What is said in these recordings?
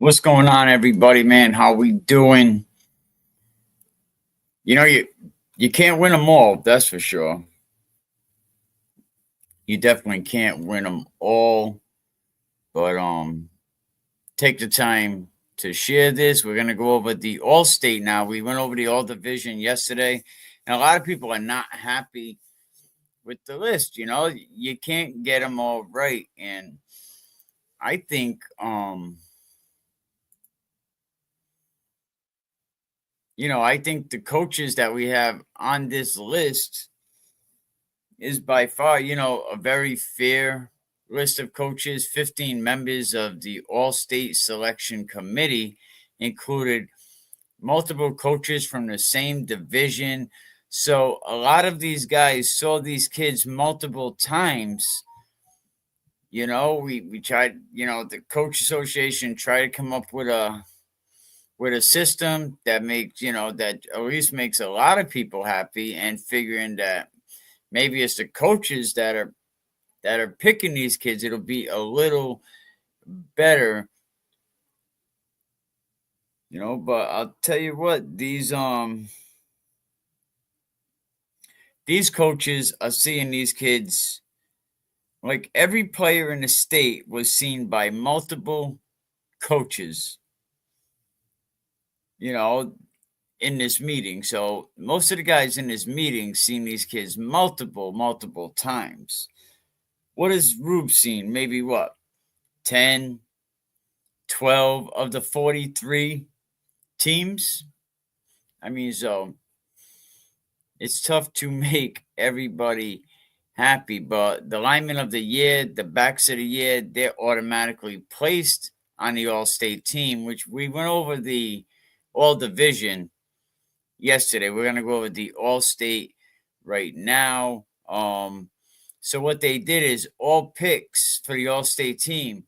What's going on, everybody, man? How we doing? You know, you can't win them all, that's for sure. You definitely can't win them all, but take the time to share this. We're gonna go over the All State now. We went over the All Division yesterday, and a lot of people are not happy with the list. You know, you can't get them all right, and I think I think the coaches that we have on this list is by far, a very fair list of coaches. 15 members of the All State Selection Committee included multiple coaches from the same division. So a lot of these guys saw these kids multiple times. We tried, the coach association tried to come up with a system that makes, that at least makes a lot of people happy, and figuring that maybe it's the coaches that are picking these kids, it'll be a little better, but I'll tell you what, these coaches are seeing these kids, like every player in the state was seen by multiple coaches, in this meeting. So most of the guys in this meeting seen these kids multiple times. What has Rube seen? Maybe what? 10, 12 of the 43 teams? I mean, so it's tough to make everybody happy, but the linemen of the year, the backs of the year, they're automatically placed on the All-State team, which we went over the All-Division yesterday. We're going to go over the All-State right now. So what they did is all picks for the All-State team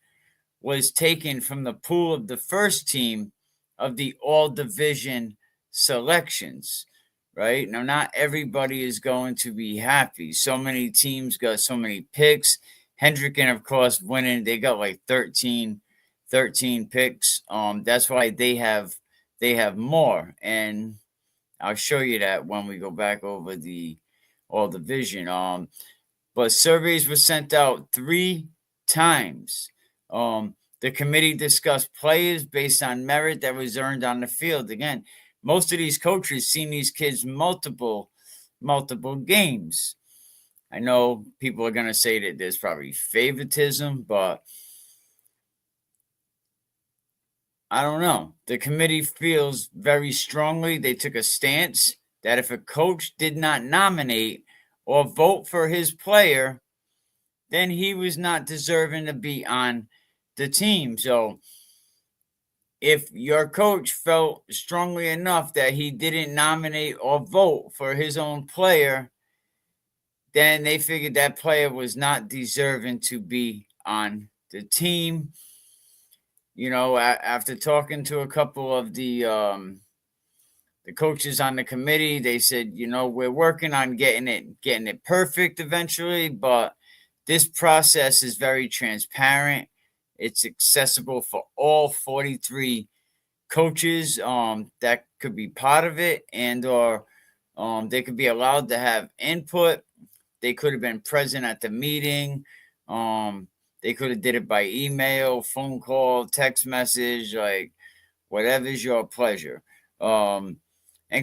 was taken from the pool of the first team of the All-Division selections, right? Now, not everybody is going to be happy. So many teams got so many picks. Hendricken, of course, winning. They got like 13 picks. That's why they have more. And I'll show you that when we go back over the All-Division. But surveys were sent out 3 times. The committee discussed players based on merit that was earned on the field. Again, most of these coaches seen these kids multiple games. I know people are going to say that there's probably favoritism, but I don't know. The committee feels very strongly. They took a stance that if a coach did not nominate or vote for his player, then he was not deserving to be on the team. So if your coach felt strongly enough that he didn't nominate or vote for his own player, then they figured that player was not deserving to be on the team. After talking to a couple of the coaches on the committee, they said, we're working on getting it perfect eventually, but this process is very transparent. It's accessible for all 43 coaches that could be part of it, and or they could be allowed to have input. They could have been present at the meeting. They could have did it by email, phone call, text message, like whatever's your pleasure. And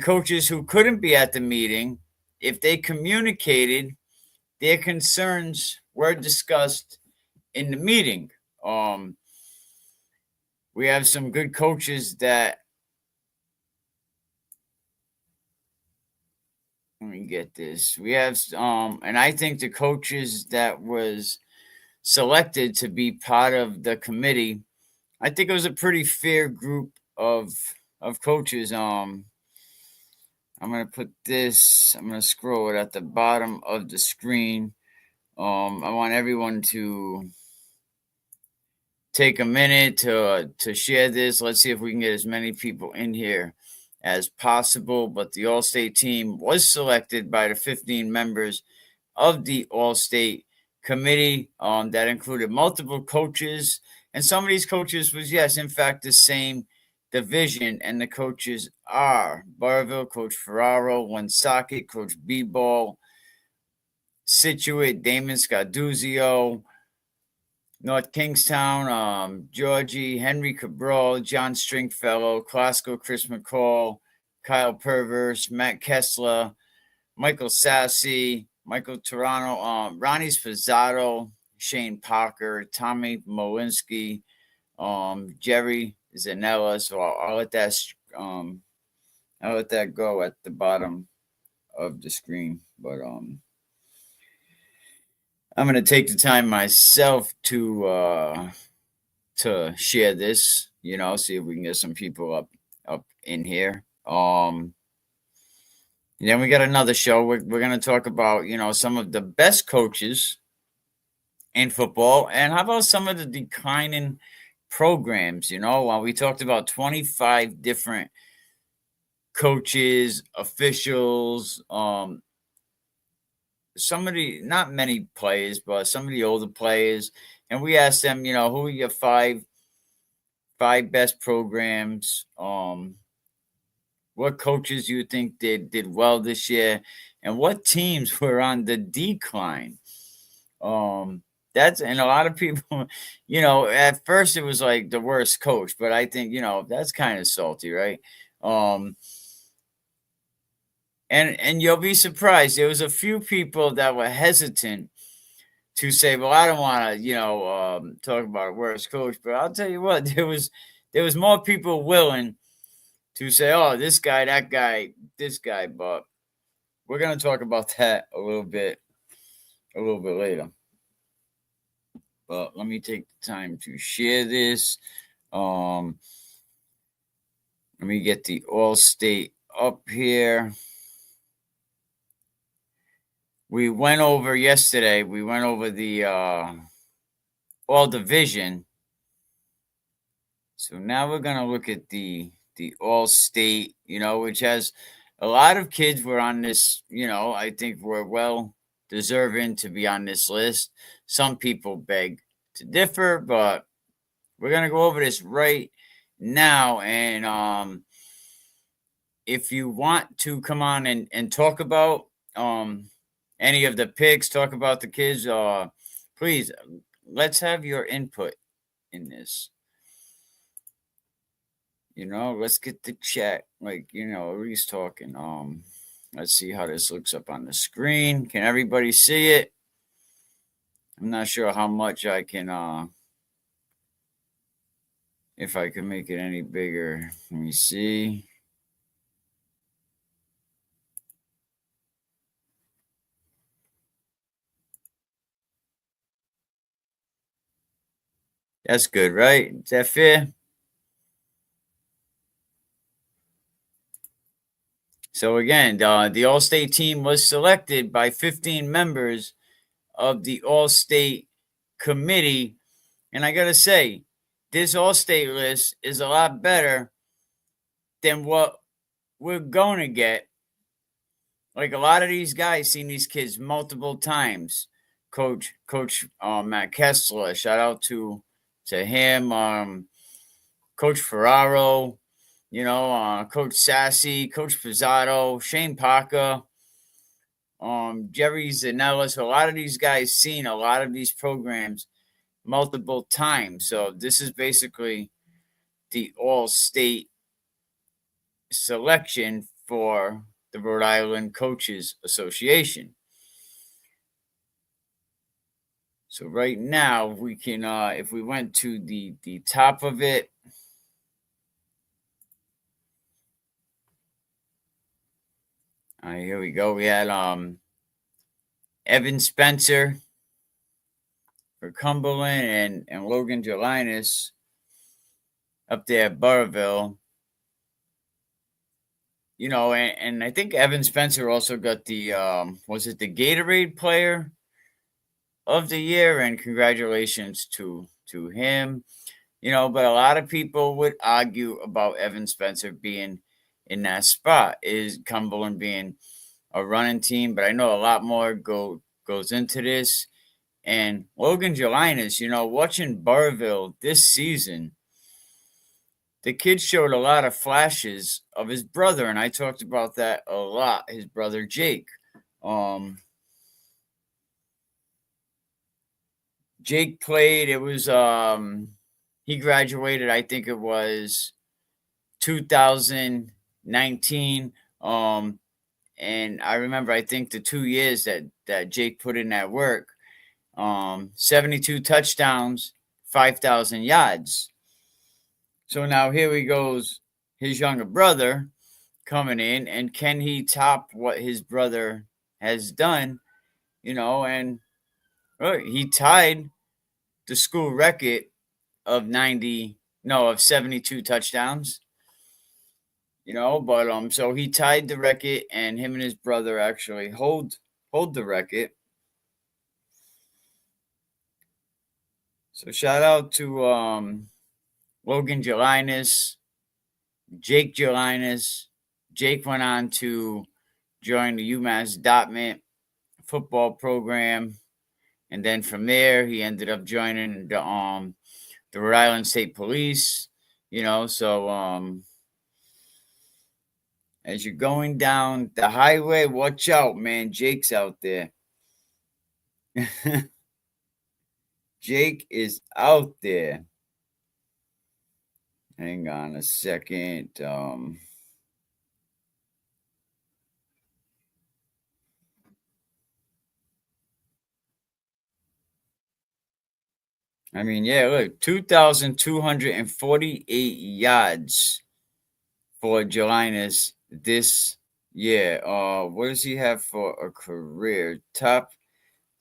coaches who couldn't be at the meeting, if they communicated, their concerns were discussed in the meeting. We have some good coaches that, let me get this. We have, and I think the coaches that was selected to be part of the committee, I think it was a pretty fair group of coaches. I'm going to put this, I'm going to scroll it at the bottom of the screen. I want everyone to take a minute to share this. Let's see if we can get as many people in here as possible. But the All-State team was selected by the 15 members of the All-State committee that included multiple coaches And some of these coaches was, yes, in fact, the same division. And the coaches are Barville, Coach Ferraro, Woonsocket, Coach B-Ball, Situate, Damon Scarduzio, North Kingstown, Georgie, Henry Cabral, John Stringfellow, Classical, Chris McCall, Kyle Perverse, Matt Kessler, Michael Sassy, Michael Toronto, Ronnie Spazzato, Shane Parker, Tommy Molinsky, Jerry Zanella. So I'll let that go at the bottom of the screen. But I'm gonna take the time myself to share this. See if we can get some people up in here. Then we got another show. We're gonna talk about some of the best coaches in football, and how about some of the declining programs? While we talked about 25 different coaches, officials, not many players, but some of the older players, and we asked them, who are your five best programs? What coaches you think did well this year, and what teams were on the decline? That's, and a lot of people, at first it was like the worst coach, but I think that's kind of salty, right? And you'll be surprised. There was a few people that were hesitant to say, "Well, I don't want to, talk about a worst coach." But I'll tell you what, there was more people willing to say, "Oh, this guy, that guy, this guy." But we're gonna talk about that a little bit later. But let me take the time to share this. Let me get the All-State up here. We went over yesterday. We went over the All Division. So now we're gonna look at the All-State, which has a lot of kids were on this. I think we're well deserving to be on this list. Some people beg to differ, but we're gonna go over this right now. And if you want to come on and talk about any of the picks, talk about the kids, please, let's have your input in this. Let's get the chat, Reese talking. Let's see how this looks up on the screen. Can everybody see it? I'm not sure how much I can, if I can make it any bigger. Let me see. That's good, right? Is that fair? So again, the All-State team was selected by 15 members of the All-State committee. And I got to say, this All-State list is a lot better than what we're going to get. Like, a lot of these guys seen these kids multiple times. Coach Matt Kessler, shout out to him. Coach Ferraro, Coach Sassy, Coach Pizzato, Shane Parker, Jerry Zanella. So a lot of these guys seen a lot of these programs multiple times. So this is basically the All-State selection for the Rhode Island Coaches Association. So right now we can, if we went to the top of it, here we go. We had Evan Spencer for Cumberland and Logan Jelinas up there at Burrville. And I think Evan Spencer also got the was it the Gatorade Player of the Year, and congratulations to him. But a lot of people would argue about Evan Spencer being in that spot, is Cumberland being a running team, but I know a lot more goes into this. And Logan Gelinas, watching Burrville this season, the kid showed a lot of flashes of his brother, and I talked about that a lot. His brother Jake. Jake played. It was he graduated. I think it was 2019. And I remember. I think the 2 years that Jake put in that work. 72 touchdowns, 5,000 yards. So now here he goes, his younger brother coming in, and can he top what his brother has done? And he tied the school record of 72 touchdowns. But so he tied the record, and him and his brother actually hold the record. So shout out to Logan Gelinas, Jake Gelinas. Jake went on to join the UMass Dartmouth football program, and then from there he ended up joining the Rhode Island State Police. So as you're going down the highway, watch out, man. Jake's out there. Jake is out there. Hang on a second. Look, 2,248 yards for Gelinas this year. What does he have for a career? Top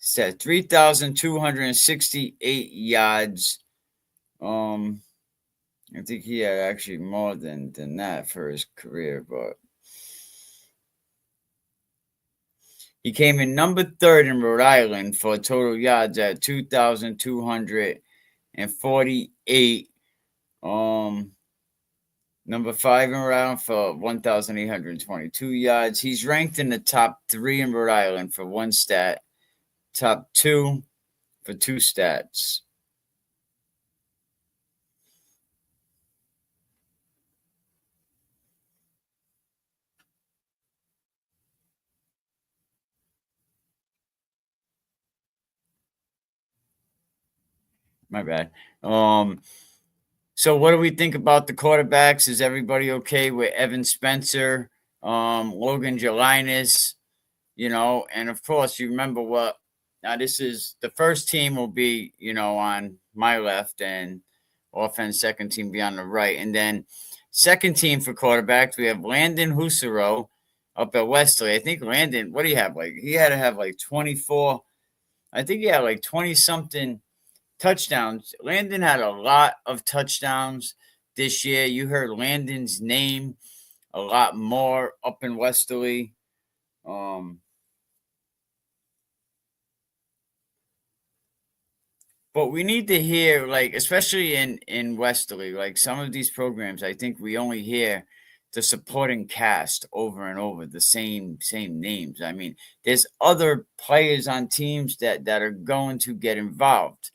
set 3,268 yards. I think he had actually more than that for his career, but he came in number 3rd in Rhode Island for total yards at 2,248. Number 5 in Rhode Island for 1,822 yards. He's ranked in the top 3 in Rhode Island for one stat, top 2 for 2 stats. My bad. So what do we think about the quarterbacks? Is everybody okay with Evan Spencer, Logan Gelinas, and of course you remember what now this is the first team will be, on my left, and offense second team be on the right. And then second team for quarterbacks, we have Landon Husserow up at Wesley. I think Landon, what do you have? He had to have 24. I think he had 20 something touchdowns. Landon had a lot of touchdowns this year. You heard Landon's name a lot more up in Westerly. But we need to hear, especially in Westerly, some of these programs, I think we only hear the supporting cast over and over, the same names. There's other players on teams that are going to get involved.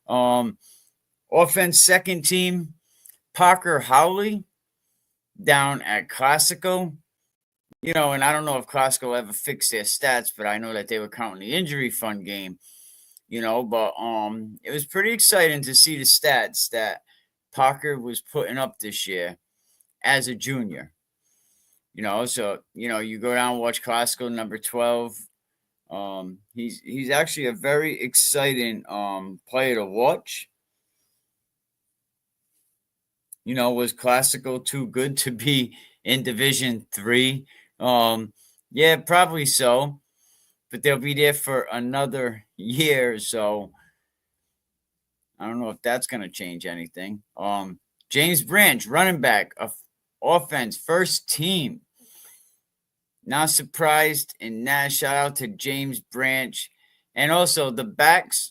Offense second team, Parker Howley down at Classico. And I don't know if Classico ever fixed their stats, but I know that they were counting the injury fund game. But it was pretty exciting to see the stats that Parker was putting up this year as a junior. So you go down and watch Classico number 12. He's actually a very exciting player to watch. Was Classico too good to be in Division 3? Yeah, probably so. But they'll be there for another year, so I don't know if that's going to change anything. James Branch, running back, offense, first team. Not surprised in that. Shout out to James Branch. And also the backs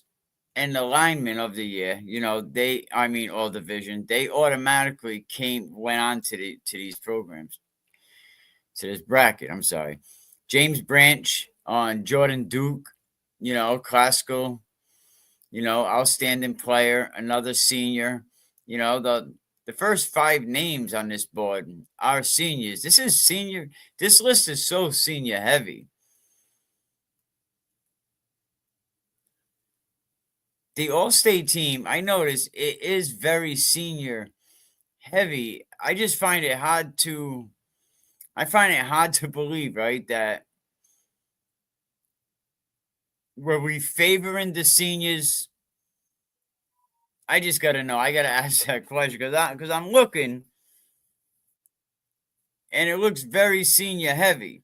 and the linemen of the year, all division, they automatically went on to these programs, to this bracket. I'm sorry. James Branch on Jordan Duke, classical. outstanding player, another senior. The first 5 names on this board are seniors. This is senior. This list is so senior heavy. The All-State team, I notice it is very senior heavy. I find it hard to believe, right, that were we favoring the seniors? I just got to know. I got to ask that question because I'm looking and it looks very senior heavy.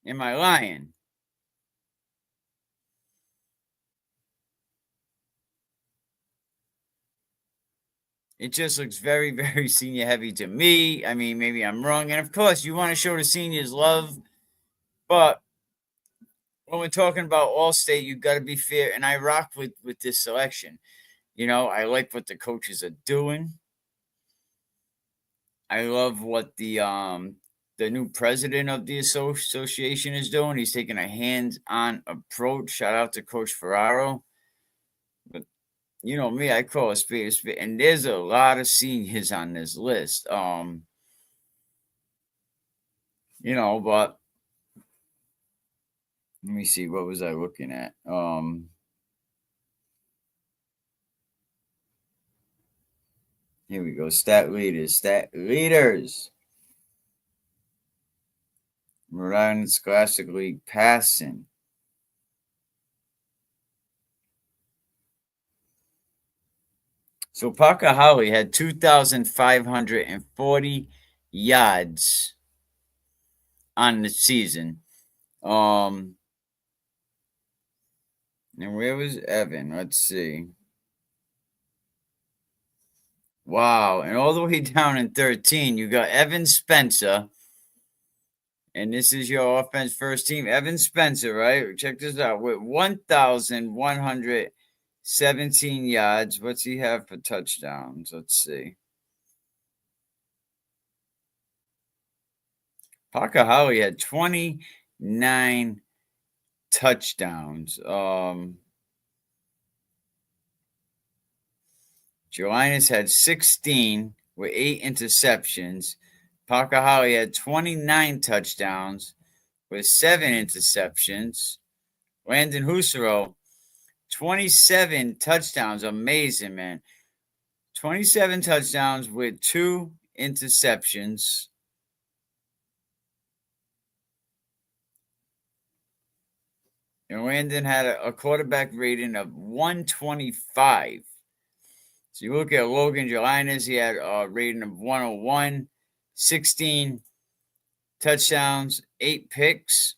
Am I lying? It just looks very, very senior heavy to me. I mean, maybe I'm wrong. And of course, you want to show the seniors love, but when we're talking about All-State, you got to be fair. And I rock with this selection. I like what the coaches are doing. I love what the new president of the association is doing. He's taking a hands-on approach. Shout out to Coach Ferraro. But you know me, I call a spade a spade. And there's a lot of seniors on this list. But let me see, what was I looking at? Here we go. Stat leaders. Rhode Island Scholastic League passing. So Parker Howley had 2,540 yards on the season. And where was Evan? Let's see. Wow. And all the way down in 13, you got Evan Spencer. And this is your offense first team. Evan Spencer, right? Check this out. With 1,117 yards. What's he have for touchdowns? Let's see. Parker Howley had 29 touchdowns. Jelinas had 16 with 8 interceptions. Parker Howley had 29 touchdowns with 7 interceptions. Landon Husserow, 27 touchdowns. Amazing, man. 27 touchdowns with 2 interceptions. And Landon had a quarterback rating of 125. So you look at Logan Jelinas, he had a rating of 101, 16 touchdowns, 8 picks.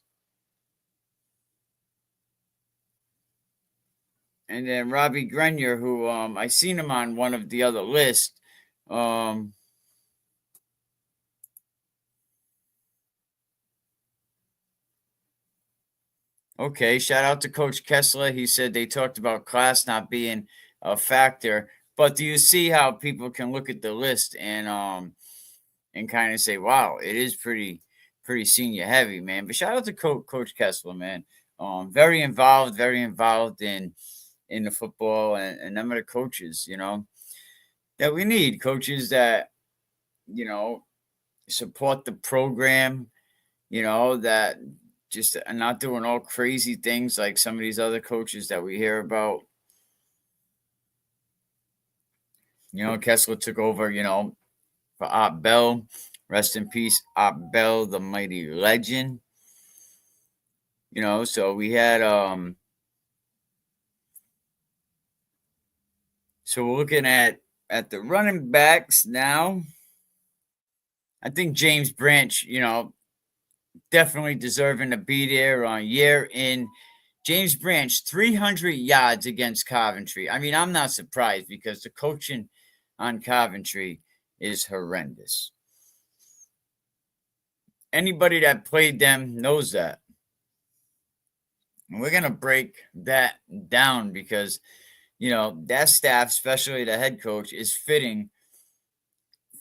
And then Robbie Grenier, who I seen him on one of the other lists. Okay, shout out to Coach Kessler. He said they talked about class not being a factor. But do you see how people can look at the list and kind of say, wow, it is pretty senior heavy, man. But shout out to Coach Kessler, man. Very involved in the football and them are the coaches, that we need. Coaches that, support the program, that just are not doing all crazy things like some of these other coaches that we hear about. Kessler took over, for Art Bell. Rest in peace, Art Bell, the mighty legend. So we had so we're looking at the running backs now. I think James Branch, definitely deserving to be there on year in. James Branch, 300 yards against Coventry. I mean, I'm not surprised because the coaching on Coventry is horrendous. Anybody that played them knows that. And we're going to break that down because, that staff, especially the head coach, is fitting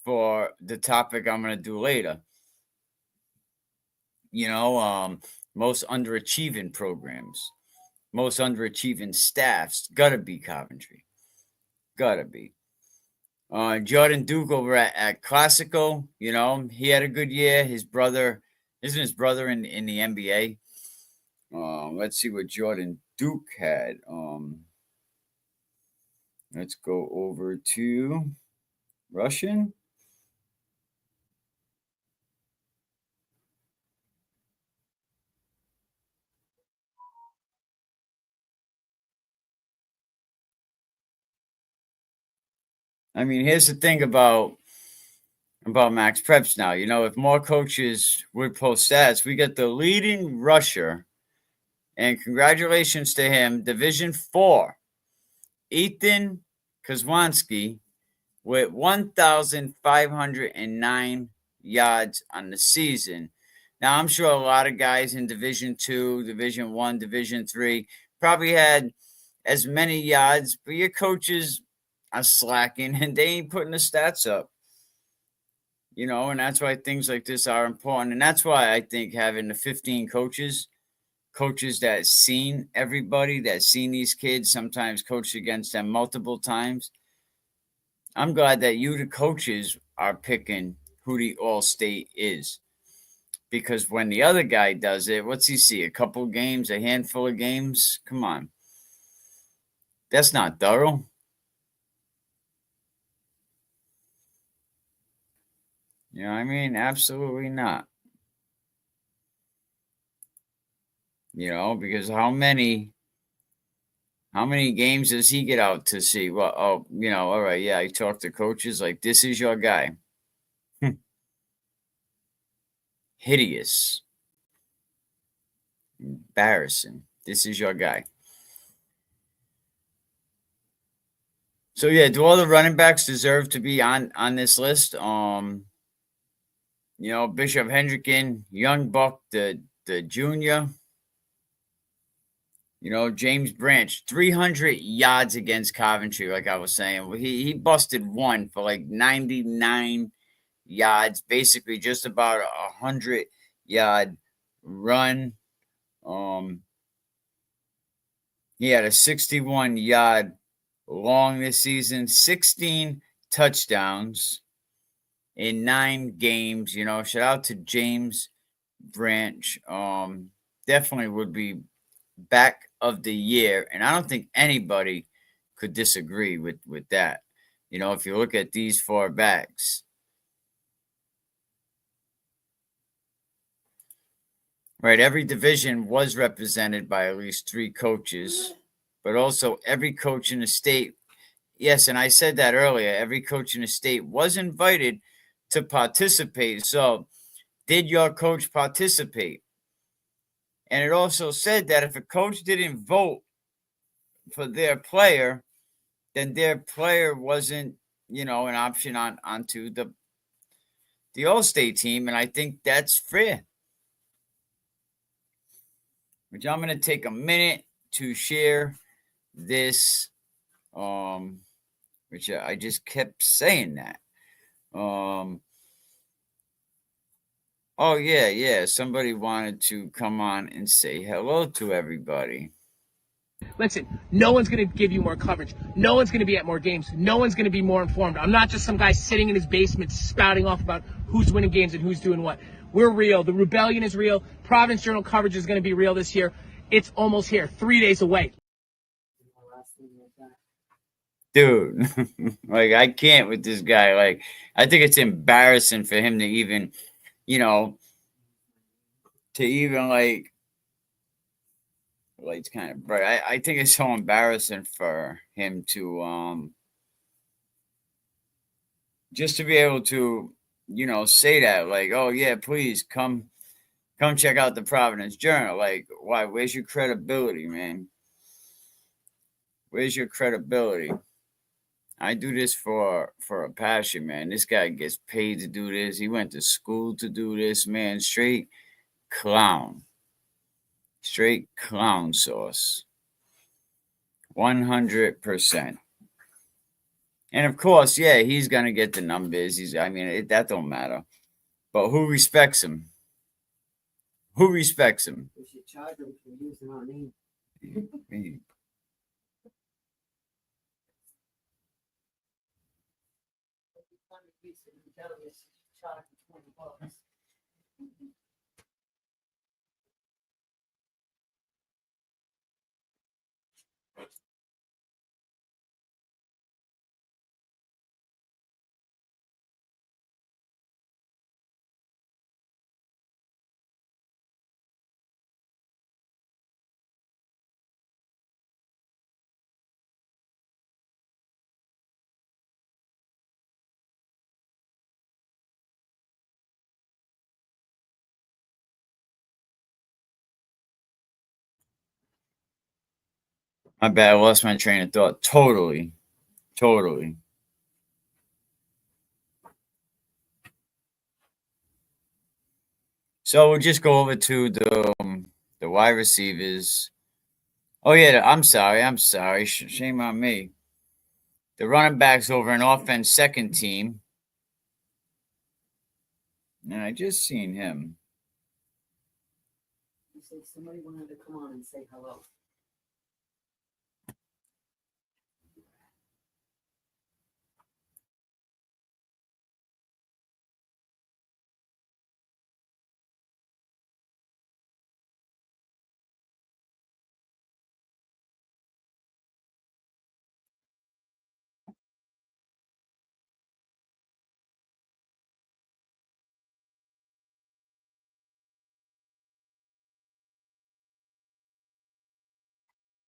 for the topic I'm going to do later. Most underachieving programs. most underachieving staffs. Gotta be Coventry. Gotta be. Jordan Duke over at Classico, he had a good year. His brother, isn't his brother in the NBA? Let's see what Jordan Duke had. Let's go over to Russian. I mean, here's the thing about Max Preps now. If more coaches would post stats, we get the leading rusher, and congratulations to him, Division 4, Ethan Kozwanski, with 1,509 yards on the season. Now, I'm sure a lot of guys in Division 2, Division 1, Division 3 probably had as many yards, but your coaches are slacking and they ain't putting the stats up. And that's why things like this are important. And that's why I think having the 15 coaches that seen everybody, that seen these kids, sometimes coached against them multiple times. I'm glad that you, the coaches, are picking who the All-State is. Because when the other guy does it, what's he see? A couple games, a handful of games? Come on. That's not thorough. You know what I mean? Absolutely not. Because how many games does he get out to see? Well, all right, yeah, I talked to coaches like, this is your guy. Hideous. Embarrassing. This is your guy. So yeah, do all the running backs deserve to be on this list? Bishop Hendricken, Young Buck, the junior. James Branch, 300 yards against Coventry, like I was saying. He busted one for like 99 yards, basically just about 100-yard run. He had a 61-yard long this season, 16 touchdowns in 9 games. Shout out to James Branch. Definitely would be back of the year, and I don't think anybody could disagree with that. If you look at these 4 backs, right, every division was represented by at least 3 coaches, but also every coach in the state. Yes, and I said that earlier. Every coach in the state was invited to participate. So, did your coach participate? And it also said that if a coach didn't vote for their player, then their player wasn't, an option onto the All-State team. And I think that's fair. Which I'm going to take a minute to share this, which I just kept saying that. Oh, yeah. Somebody wanted to come on and say hello to everybody. Listen, no one's going to give you more coverage. No one's going to be at more games. No one's going to be more informed. I'm not just some guy sitting in his basement spouting off about who's winning games and who's doing what. We're real. The rebellion is real. Providence Journal coverage is going to be real this year. It's almost here, 3 days away. Dude, like, I can't with this guy. Like, I think it's embarrassing for him to even, like, light's kind of bright. I think it's so embarrassing for him to just to be able to, say that, like, oh yeah, please come check out the Providence Journal. Like, why? Where's your credibility, man? Where's your credibility? I do this for a passion, man. This guy gets paid to do this. He went to school to do this, man. Straight clown. Straight clown sauce. 100%. And of course, yeah, he's gonna get the numbers. That don't matter. But who respects him? Who respects him? We should charge him for using our name. Beep. My bad. I lost my train of thought. Totally. Totally. So we'll just go over to the wide receivers. Oh yeah, I'm sorry. I'm sorry. Shame on me. The running backs over in offense second team. And I just seen him. You said somebody wanted to come on and say hello.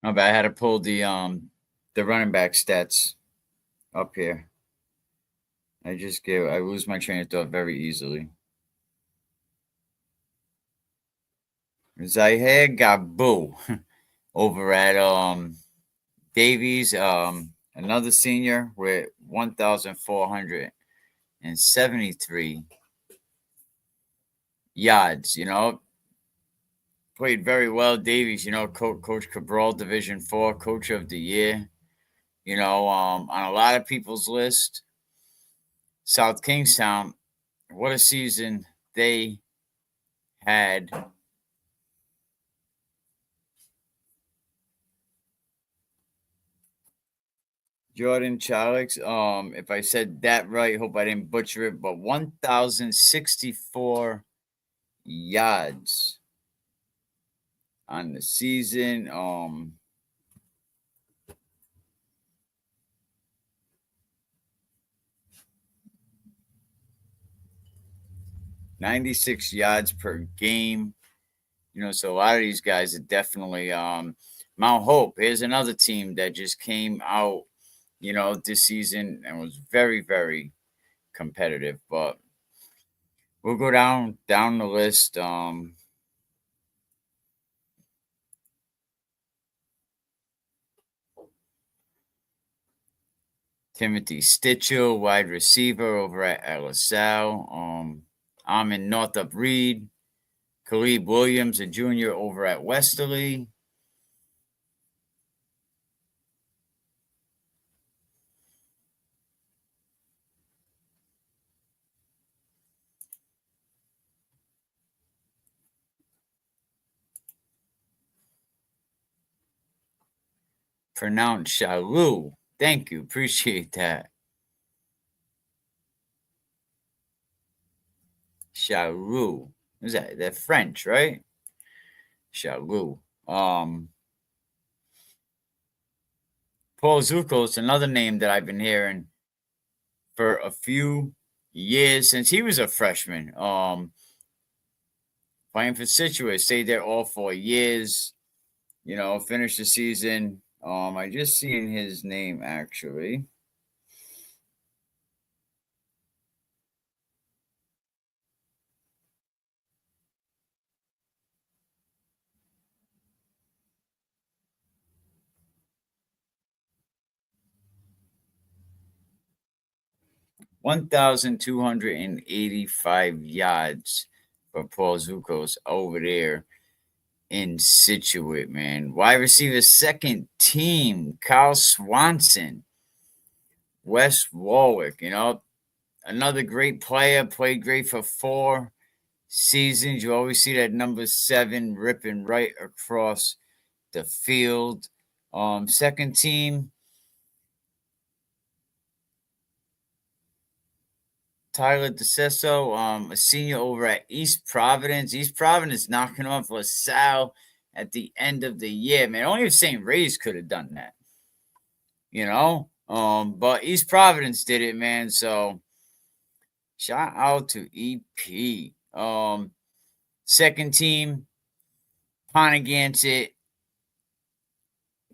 My bad. I had to pull the running back stats up here. I lose my train of thought very easily. Zaire Gabu over at Davies, another senior with 1,473 yards. Played very well. Davies, Coach Cabral, Division 4 Coach of the Year. On a lot of people's list. South Kingstown, what a season they had. Jordan Chalix, if I said that right, hope I didn't butcher it, but 1,064 yards on the season. 96 yards per game. So a lot of these guys are definitely Mount Hope. Here's another team that just came out, this season and was very, very competitive. But we'll go down the list. Timothy Stitchell, wide receiver over at LaSalle. I'm in Northup Reed. Khalid Williams, a junior over at Westerly. Pronounced Shalou. Thank you. Appreciate that. Shalou. Who's that? They're French, right? Shalou. Paul Zuko's another name that I've been hearing for a few years since he was a freshman. Playing for Situate, stayed there all 4 years. Finished the season. I just seen his name actually. $1,285 yards for Paul Zuko's over there in Situate, man. Wide receiver second team, Kyle Swanson, West Warwick, another great player, played great for 4 seasons. You always see that number 7 ripping right across the field. Second team, Tyler DeCesso, a senior over at East Providence. East Providence knocking off LaSalle at the end of the year. Man, only if St. Ray's could have done that. But East Providence did it, man. So shout out to EP. Second team, Ponagansett,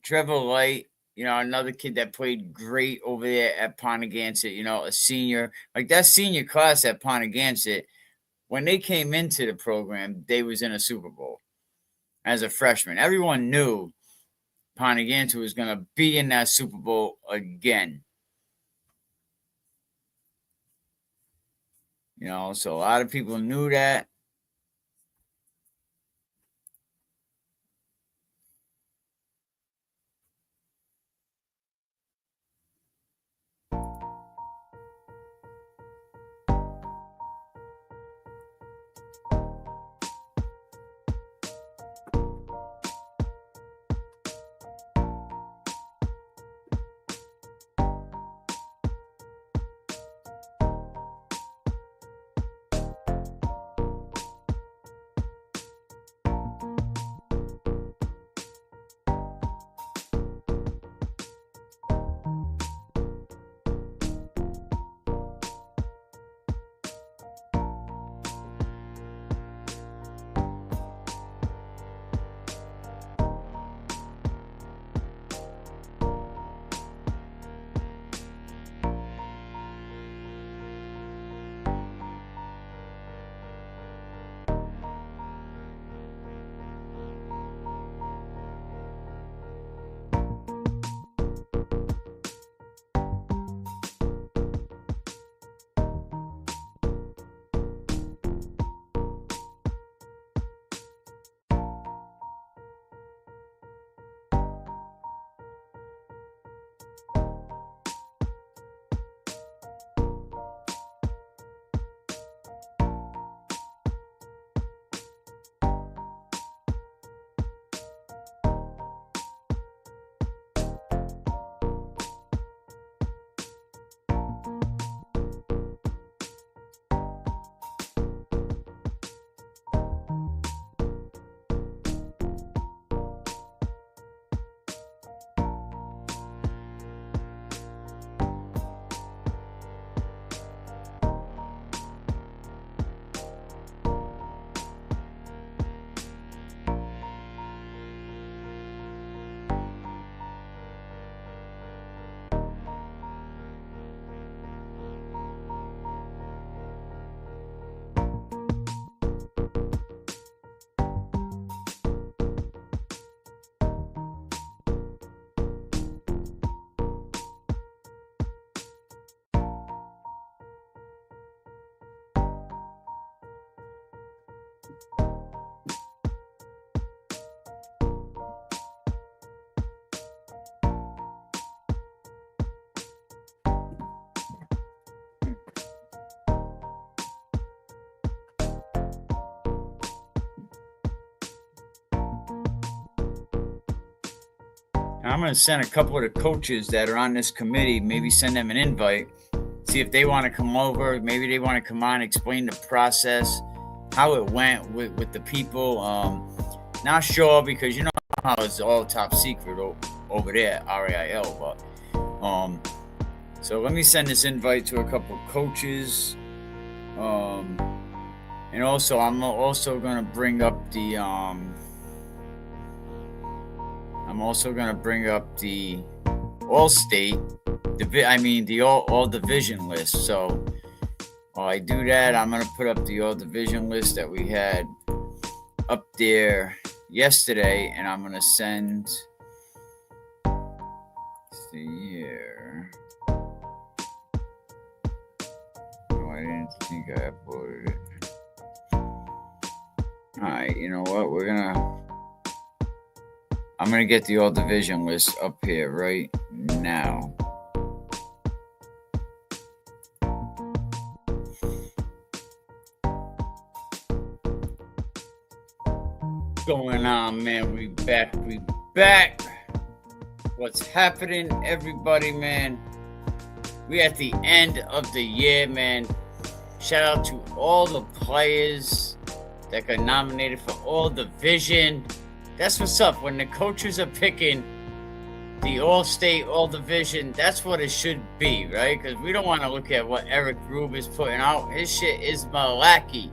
Trevor Light, another kid that played great over there at Ponagansett, a senior. Like that senior class at Ponagansett, when they came into the program, they was in a Super Bowl as a freshman. Everyone knew Ponagansett was going to be in that Super Bowl again. So a lot of people knew that. I'm going to send a couple of the coaches that are on this committee, maybe send them an invite, see if they want to come over. Maybe they want to come on, explain the process, how it went with the people. Not sure because you know how it's all top secret over there at RAIL. But so let me send this invite to a couple of coaches. And also, I'm also going to bring up the all-state, the all-division list. So while I do that, I'm going to put up the all-division list that we had up there yesterday, and I'm going to send, let's see here. Oh, I didn't think I uploaded it. All right, you know what? I'm going to get the all-division list up here right now. What's going on, man? We back back. What's happening, everybody, man? We at the end of the year, man. Shout out to all the players that got nominated for all division. That's what's up. When the coaches are picking the all-state, all-division, that's what it should be, right? Because we don't want to look at what Eric Rube is putting out. His shit is malacky.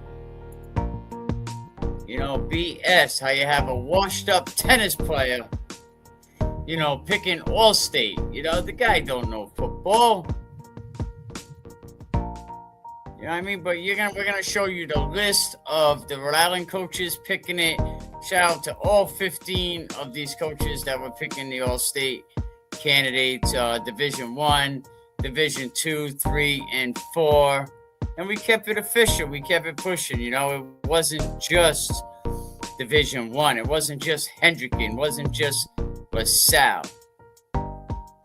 You know, BS, how you have a washed-up tennis player, you know, picking all-state. You know, the guy don't know football. You know what I mean? But we're gonna show you the list of the Rhode Island coaches picking it. Shout out to all 15 of these coaches that were picking the all-state candidates, Division 1, Division 2, 3, and 4. And we kept it official. We kept it pushing. You know, it wasn't just Division 1. It wasn't just Hendricken. It wasn't just LaSalle. You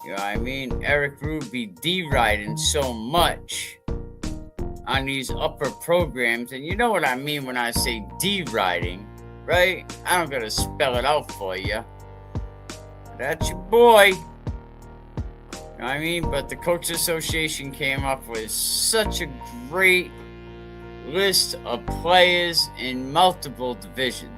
know what I mean? Eric Rube be D-riding so much on these upper programs. And you know what I mean when I say D-riding, right? I don't gotta spell it out for you. That's your boy. You know what I mean? But the Coaches Association came up with such a great list of players in multiple divisions.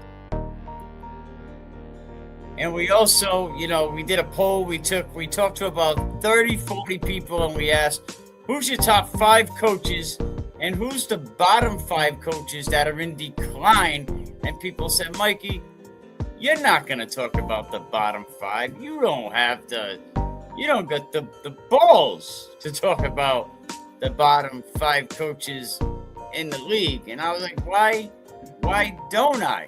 And we also, you know, we did a poll. We talked to about 30, 40 people, and we asked, who's your top 5 coaches and who's the bottom 5 coaches that are in decline? And people said, Mikey, you're not going to talk about the bottom 5. You don't got the balls to talk about the bottom 5 coaches in the league. And I was like, why don't I?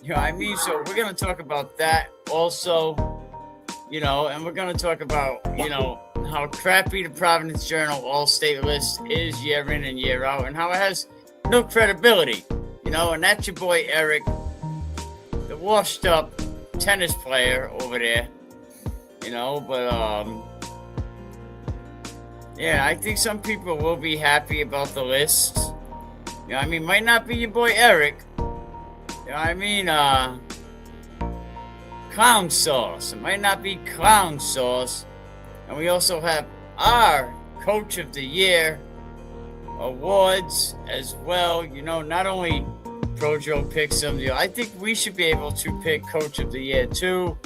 You know what I mean? So we're going to talk about that also, you know, and we're going to talk about, you know, how crappy the Providence Journal all-state list is year in and year out and how it has no credibility, you know, and that's your boy Eric, the washed-up tennis player over there. You know, but yeah, I think some people will be happy about the list. You know, I mean, might not be your boy Eric. You know, I mean, clown sauce. It might not be clown sauce. And we also have our Coach of the Year awards as well. You know, not only Projo picks them. You know, I think we should be able to pick Coach of the Year too.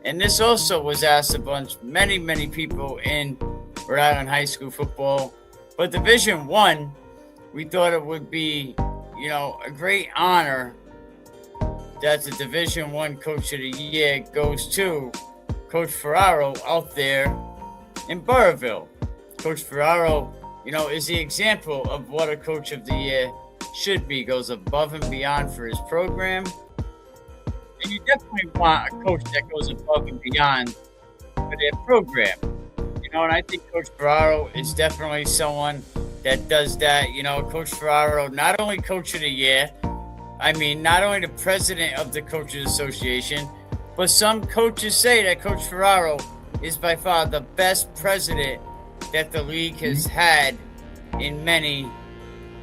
And this also was asked a bunch, many people in Rhode Island high school football. But Division 1, we thought it would be, you know, a great honor that the Division 1 Coach of the Year goes to Coach Ferraro out there in Burrville. Coach Ferraro, you know, is the example of what a Coach of the Year should be. Goes above and beyond for his program. And you definitely want a coach that goes above and beyond for their program. You know, and I think Coach Ferraro is definitely someone that does that. You know, Coach Ferraro, not only Coach of the Year, I mean, not only the president of the Coaches Association, but some coaches say that Coach Ferraro is by far the best president that the league has had in many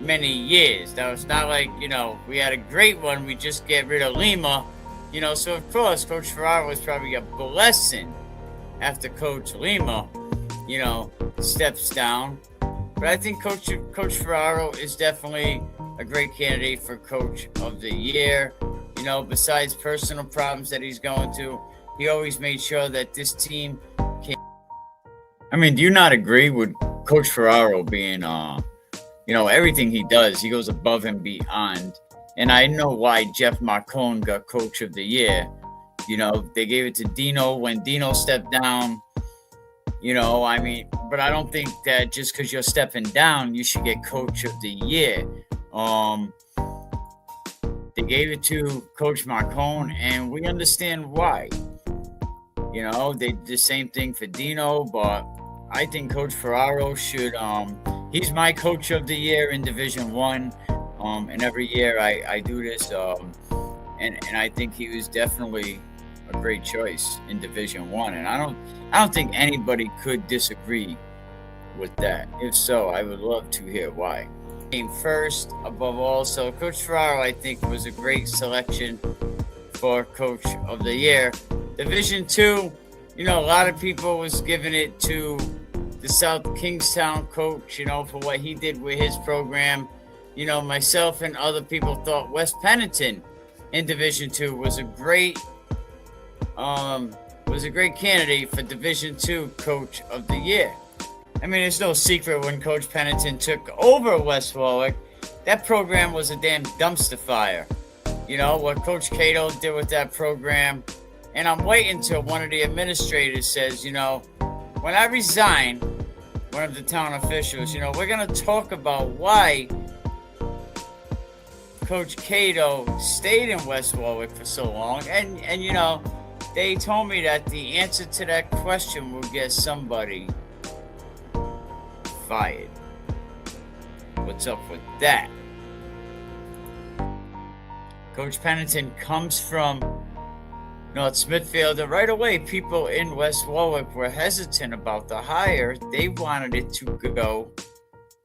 years. Now, it's not like, you know, we had a great one, we just get rid of Lima. You know, so of course, Coach Ferraro was probably a blessing after Coach Lima, you know, steps down. But I think Coach Ferraro is definitely a great candidate for Coach of the Year. You know, besides personal problems that he's going to, he always made sure that this team can. I mean, do you not agree with Coach Ferraro being, you know, everything he does, he goes above and beyond. And I know why Jeff Marcone got Coach of the Year. You know, they gave it to Dino when Dino stepped down. You know, I mean, but I don't think that just because you're stepping down, you should get Coach of the Year. They gave it to Coach Marcone, and we understand why. You know, they did the same thing for Dino, but I think Coach Ferraro should, he's my Coach of the Year in Division 1. And every year I do this, and I think he was definitely a great choice in Division 1. And I don't think anybody could disagree with that. If so, I would love to hear why. Came first above all, so Coach Ferraro, I think, was a great selection for Coach of the Year. Division II, a lot of people was giving it to the South Kingstown coach, for what he did with his program. Myself and other people thought West Pennington in Division II was a great candidate for Division II Coach of the Year. I mean, it's no secret when Coach Pennington took over West Warwick, that program was a damn dumpster fire. What Coach Cato did with that program. And I'm waiting until one of the administrators says, when I resign, one of the town officials, we're going to talk about why Coach Cato stayed in West Warwick for so long. And they told me that the answer to that question will get somebody fired. What's up with that? Coach Pennington comes from North Smithfield, and right away people in West Warwick were hesitant about the hire. They wanted it to go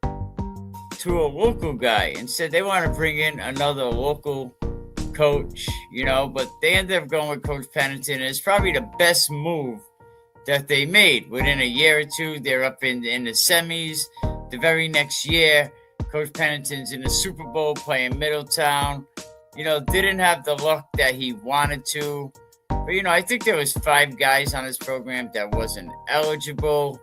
to a local guy. Instead, they want to bring in another local coach, but they ended up going with Coach Pennington. It's probably the best move that they made. Within a year or two, they're up in the semis. The very next year, Coach Pennington's in the Super Bowl playing Middletown. Didn't have the luck that he wanted to. But, I think there was 5 guys on his program that wasn't eligible.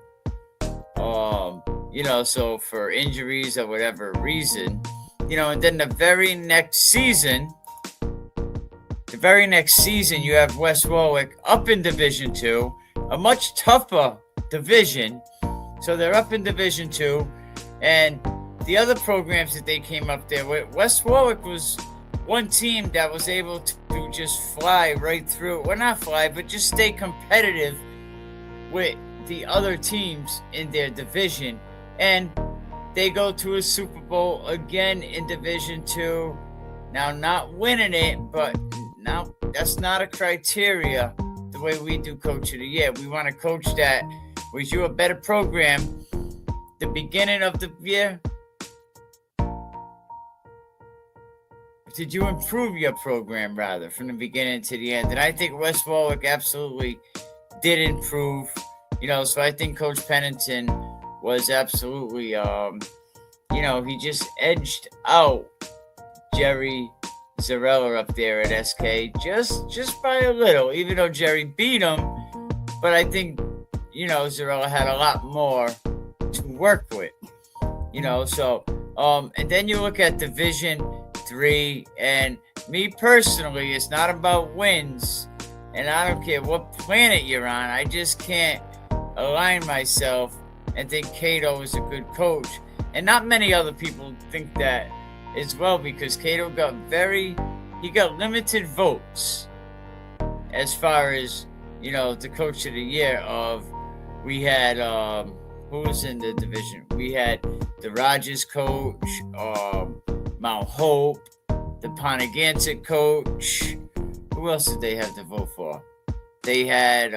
So for injuries or whatever reason, and then the very next season, you have West Warwick up in Division II, a much tougher division. So they're up in Division II, and the other programs that they came up there with, West Warwick was one team that was able to just fly right through. Well, not fly, but just stay competitive with the other teams in their division. And they go to a Super Bowl again in Division II. Now, not winning it, but now that's not a criteria the way we do Coach of the Year. We want a coach that was you a better program the beginning of the year. Did you improve your program, rather, from the beginning to the end? And I think West Warwick absolutely did improve. So I think Coach Pennington was absolutely, he just edged out Jerry Zarella up there at SK just by a little, even though Jerry beat him. But I think, Zarella had a lot more to work with, so, and then you look at Division III, and me personally, it's not about wins, and I don't care what planet you're on. I just can't align myself and think Cato is a good coach, and not many other people think that as well, because Cato got limited votes as far as the Coach of the Year. We had who was in the division? We had the Rogers coach, Mount Hope, the Pontiac coach. Who else did they have to vote for? They had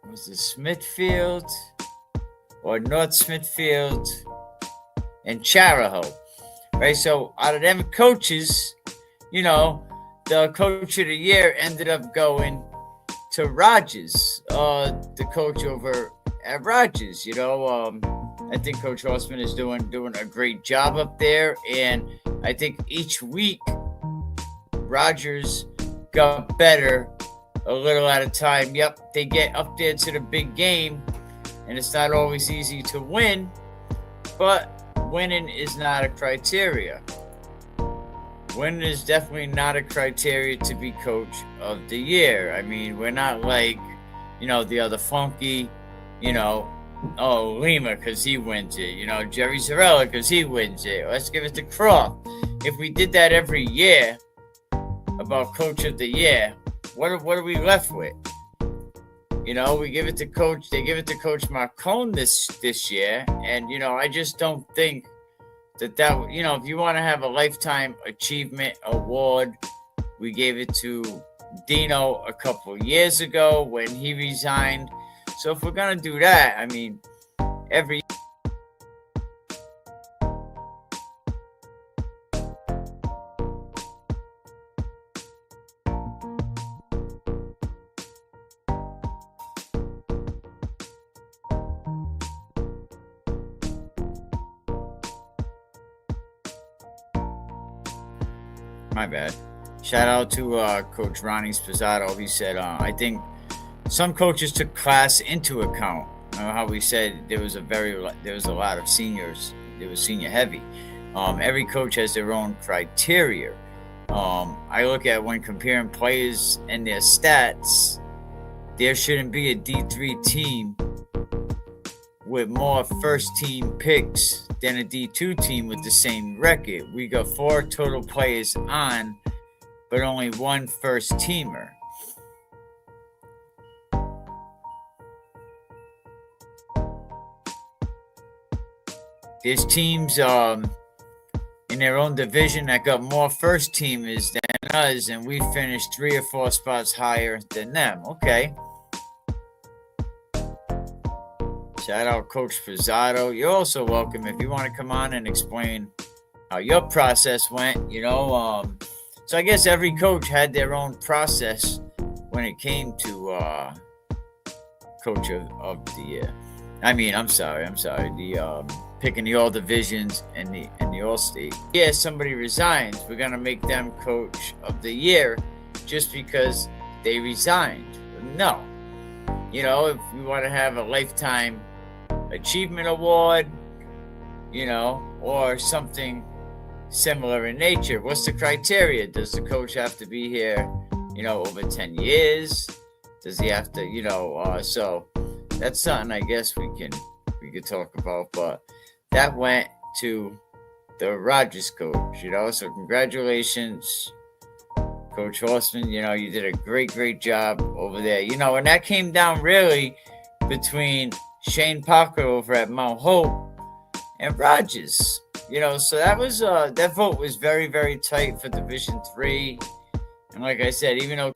was it Smithfield or North Smithfield and Charahoe, right? So out of them coaches, the Coach of the Year ended up going to Rogers, the coach over at Rogers. I think Coach Horstman is doing a great job up there, and I think each week Rogers got better a little at a time. Yep, they get up there to the big game, and it's not always easy to win, but winning is not a criteria. Winning is definitely not a criteria to be Coach of the Year. I mean, we're not like, the other funky, Lima because he wins it, Jerry Zarella because he wins it. Let's give it to Croft. If we did that every year about Coach of the Year, what are we left with? We give it to Coach. They give it to Coach Marcone this year, and I just don't think that if you want to have a lifetime achievement award, we gave it to Dino a couple years ago when he resigned. So if we're gonna do that, I mean, every My bad. Shout out to Coach Ronnie Spizzato. He said, I think some coaches took class into account. How we said there was a lot of seniors. It was senior heavy. Every coach has their own criteria. I look at when comparing players and their stats, there shouldn't be a D3 team with more first team picks than a D2 team with the same record. We got 4 total players on, but only 1 first teamer. There's teams in their own division that got more first teamers than us, and we finished 3 or 4 spots higher than them. Okay. Shout out Coach Pizzato. You're also welcome if you want to come on and explain how your process went. So I guess every coach had their own process when it came to coach of the year. I'm sorry. The picking the all divisions and the all state. Yeah, somebody resigns, we're gonna make them coach of the year just because they resigned. No. If we want to have a lifetime achievement award, or something similar in nature, what's the criteria? Does the coach have to be here, over 10 years? Does he have to, so that's something I guess we could talk about, but that went to the Rogers coach, so congratulations, Coach Horseman. You did a great job over there, and that came down really between Shane Parker over at Mount Hope and Rogers, so that was that vote was very, very tight for Division 3. And like I said, even though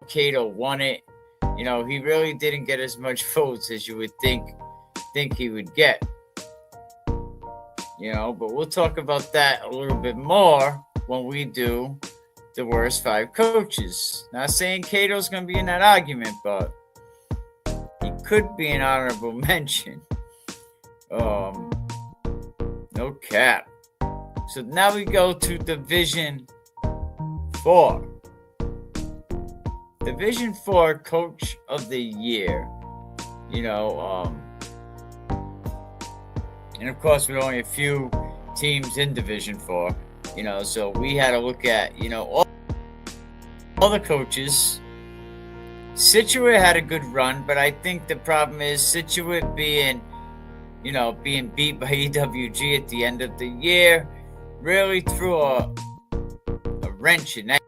Cato won it, he really didn't get as much votes as you would think he would get. But we'll talk about that a little bit more when we do the worst 5 coaches. Not saying Cato's going to be in that argument, but he could be an honorable mention. No cap. So now we go to Division 4. Division 4 Coach of the Year. And of course, with only a few teams in Division 4, so we had to look at, all the coaches. Situate had a good run, but I think the problem is Situate being beat by EWG at the end of the year really threw a wrench in that.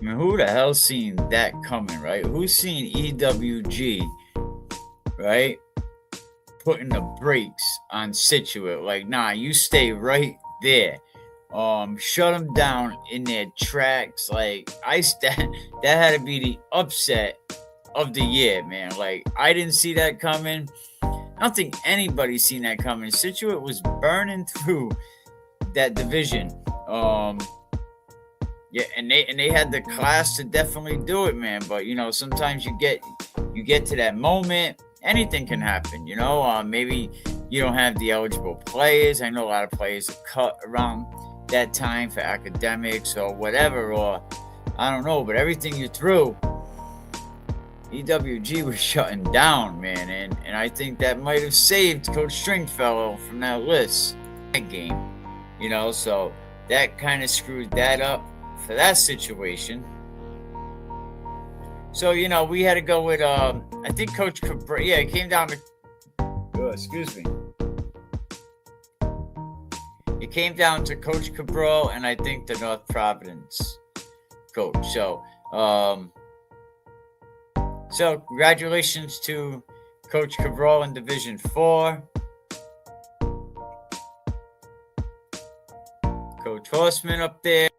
Who the hell seen that coming, right? Who's seen EWG, right, putting the brakes on Situate? Like, nah, you stay right there. Shut them down in their tracks. Like, that had to be the upset of the year, man. Like, I didn't see that coming. I don't think anybody seen that coming. Situate was burning through that division. Yeah, and they had the class to definitely do it, man. But sometimes you get to that moment, anything can happen. Maybe you don't have the eligible players. I know a lot of players are cut around that time for academics or whatever, or I don't know. But everything you threw, EWG was shutting down, man, and I think that might have saved Coach Stringfellow from that list. That game, so that kind of screwed that up for that situation. So, we had to go with, I think Coach Cabra, it came down to, excuse me. it came down to Coach Cabral and I think the North Providence coach. So congratulations to Coach Cabral in Division 4. Coach Horseman up there.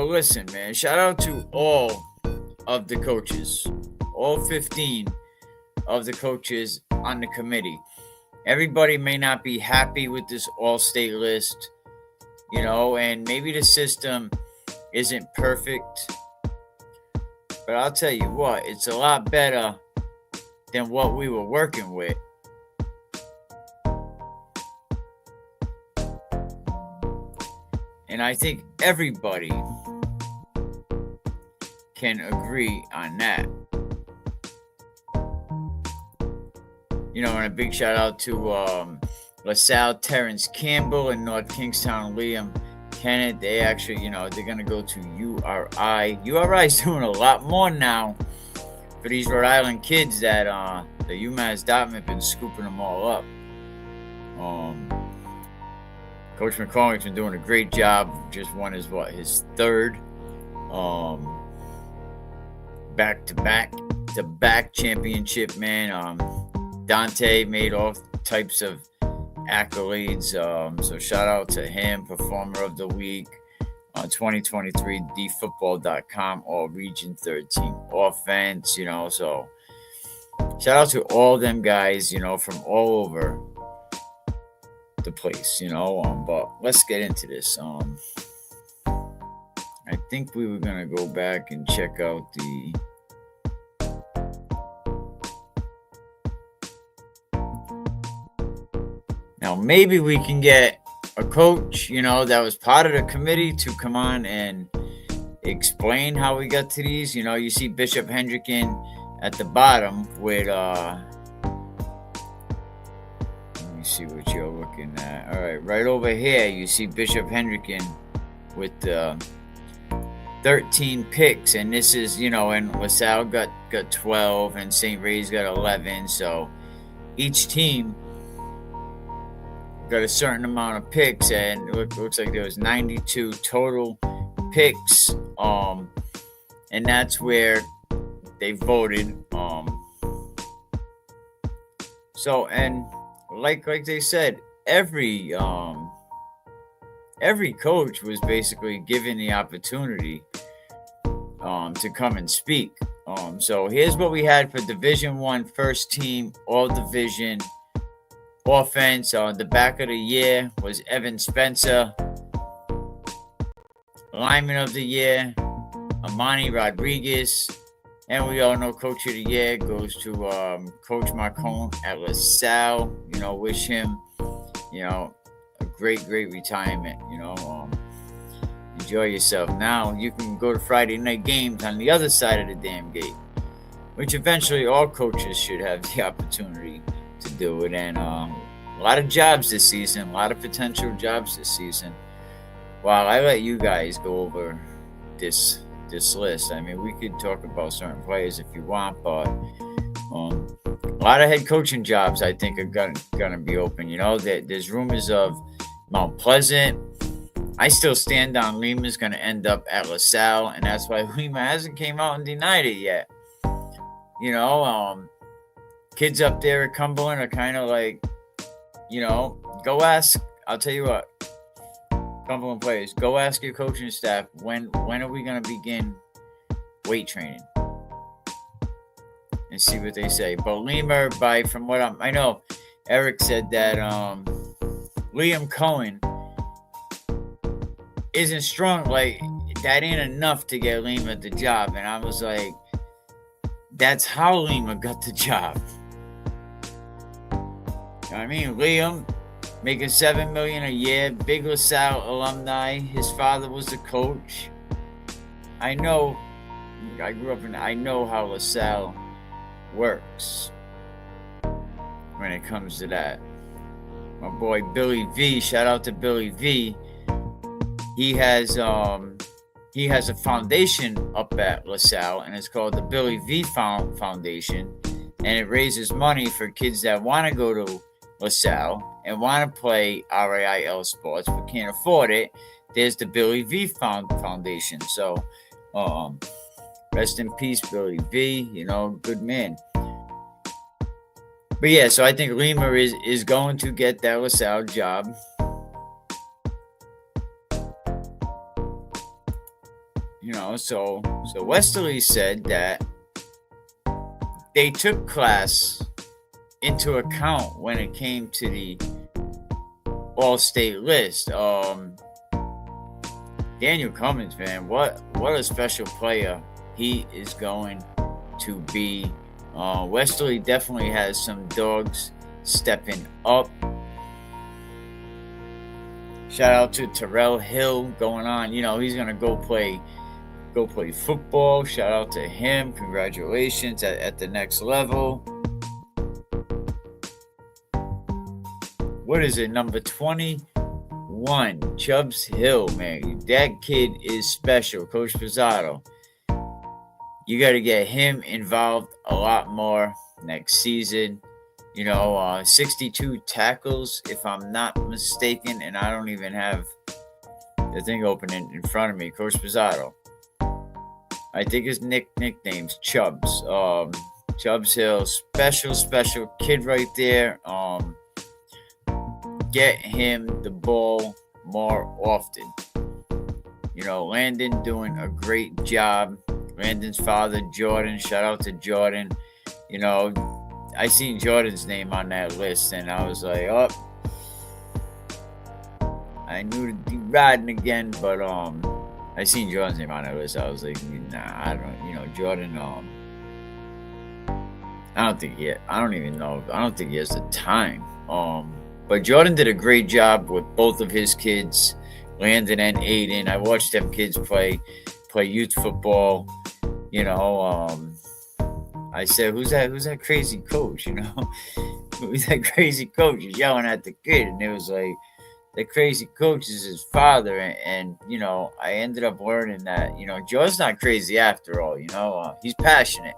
Listen, man, shout out to all of the coaches, all 15 of the coaches on the committee. Everybody may not be happy with this all-state list, and maybe the system isn't perfect. But I'll tell you what, it's a lot better than what we were working with. And I think everybody can agree on that. And a big shout out to LaSalle, Terrence Campbell, and North Kingstown, Liam Kennett. They actually, they're going to go to URI. URI is doing a lot more now for these Rhode Island kids that the UMass Dartmouth have been scooping them all up. Coach McCormick's been doing a great job. Just won his third back-to-back championship, man. Dante made all types of accolades. So shout out to him, Performer of the Week, 2023, dfootball.com, all Region 3rd team offense, so shout out to all them guys, from all over the place, but let's get into this. I think we were going to go back and check out the now maybe we can get a coach, that was part of the committee to come on and explain how we got to these. You see Bishop Hendricken at the bottom with let me see what you're looking at. All right over here you see Bishop Hendricken with 13 picks, and this is, and LaSalle got 12 and St. Ray's got 11, so each team got a certain amount of picks, and it looks like there was 92 total picks, and that's where they voted. So, and like they said, every coach was basically given the opportunity to come and speak. So here's what we had for Division 1 first team all division offense. The back of the year was Evan Spencer. Lineman of the year, Amani Rodriguez. And we all know Coach of the Year goes to Coach Marcone at LaSalle. Wish him, a great retirement. Enjoy yourself. Now you can go to Friday night games on the other side of the damn gate, which eventually all coaches should have the opportunity to do it. And a lot of jobs this season, a lot of potential jobs this season. While I let you guys go over this list, I mean, we could talk about certain players if you want, but a lot of head coaching jobs I think are gonna be open. There's rumors of Mount Pleasant. I still stand on Lima's going to end up at LaSalle, and that's why Lima hasn't came out and denied it yet. Kids up there at Cumberland are kind of like, go ask. I'll tell you what, Cumberland players, go ask your coaching staff when are we going to begin weight training, and see what they say. But Lima, from what I know, Eric said that Liam Cohen isn't strong. Like, that ain't enough to get Lima the job. And I was like, that's how Lima got the job. You know what I mean? Liam making $7 million a year, big LaSalle alumni. His father was the coach. I know how LaSalle works when it comes to that. My boy Billy V, shout out to Billy V. He has a foundation up at LaSalle, and it's called the Billy V Foundation, and it raises money for kids that want to go to LaSalle and want to play RAIL sports but can't afford it. There's the Billy V Foundation. So, rest in peace, Billy V. You know, good man. But yeah, so I think Lima is going to get that LaSalle job. You know, so Westerly said that they took class into account when it came to the all-state list. Daniel Cummins, man, what a special player he is going to be. Westerly definitely has some dogs stepping up. Shout out to Terrell Hill going on. You know, he's gonna go play football. Shout out to him. Congratulations at the next level. What is it? Number 21, Chubbs Hill, man. That kid is special. Coach Pizzato. You got to get him involved a lot more next season. You know, 62 tackles, if I'm not mistaken, and I don't even have the thing open in front of me. Coach Pizzato. I think his nickname's Chubbs. Chubbs Hill, special kid right there. Get him the ball more often. You know, Landon doing a great job. Landon's father, Jordan, shout out to Jordan. You know, I seen Jordan's name on that list, and I was like, oh, I knew to be riding again, but I seen Jordan's name on that list. I was like, nah, I don't, you know, Jordan, I don't think he has the time. But Jordan did a great job with both of his kids, Landon and Aiden. I watched them kids play youth football. You know, I said, who's that crazy coach? You know, who's that crazy coach? He's yelling at the kid, and it was like, the crazy coach is his father. And you know, I ended up learning that, you know, Joe's not crazy after all. You know, he's passionate.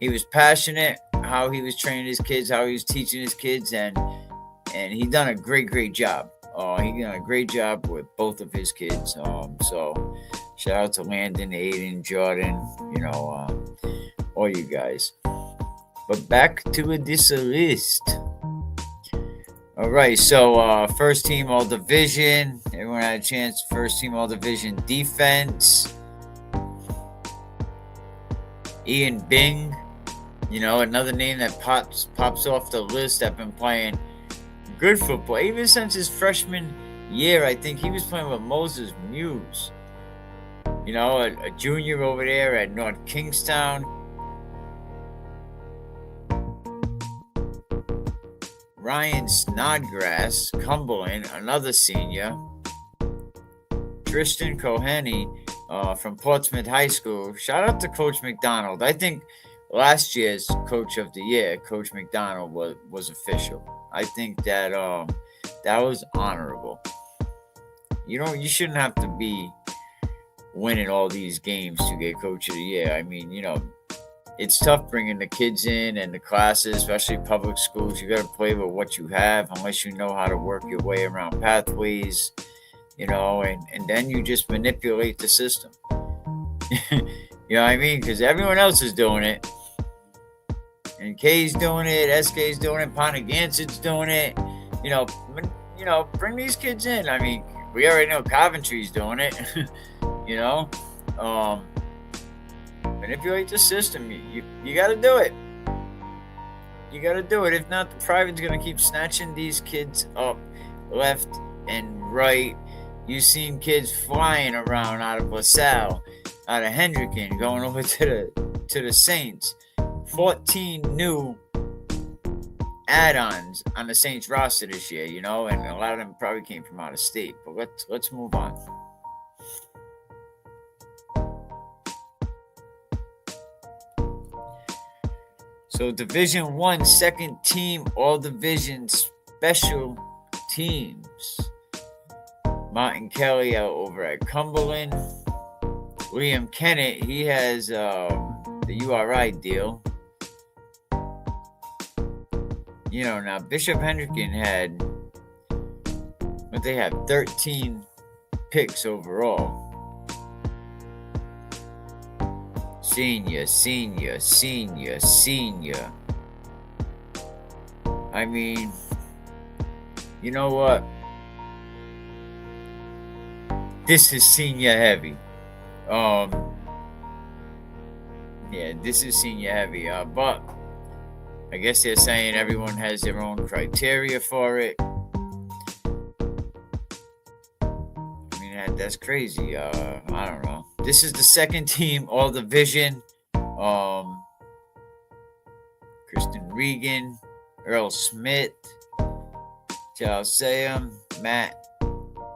He was passionate how he was training his kids, how he was teaching his kids, and he done a great job. He done a great job with both of his kids. So shout out to Landon, Aiden, Jordan, you know, all you guys. But back to this list. All right, so first team all division. Everyone had a chance. First team all division defense. Ian Bing, you know, another name that pops off the list. I've been playing good football even since his freshman year. I think he was playing with Moses Muse, you know, a junior over there at North Kingstown. Ryan Snodgrass, Cumberland, another senior. Tristan Cohenny from Portsmouth High School. Shout out to Coach McDonald. I think last year's Coach of the Year, Coach McDonald, was official. I think that that was honorable. You know, you shouldn't have to be winning all these games to get Coach of the Year. I mean, you know, it's tough bringing the kids in and the classes, especially public schools. You got to play with what you have unless you know how to work your way around pathways, you know, and then you just manipulate the system. You know what I mean? Because everyone else is doing it. And K's doing it, SK's doing it, Pontiganset's doing it. You know, bring these kids in. I mean, we already know Coventry's doing it. You know, manipulate the system. You got to do it. You got to do it. If not, the private's going to keep snatching these kids up left and right. You've seen kids flying around out of LaSalle, out of Hendricken, going over to the Saints. 14 new add-ons on the Saints roster this year, and a lot of them probably came from out of state. But let's move on. So Division I, second team, all division special teams. Martin Kelly out over at Cumberland. Liam Kennett, he has the URI deal. Now Bishop Hendricken had, but they have 13 picks overall. Senior. I mean, you know what? This is senior heavy. Yeah, this is senior heavy. But I guess they're saying everyone has their own criteria for it. I mean, that's crazy. I don't know. This is the second team, all division. Kristen Regan, Earl Smith, Charles Sayam, Matt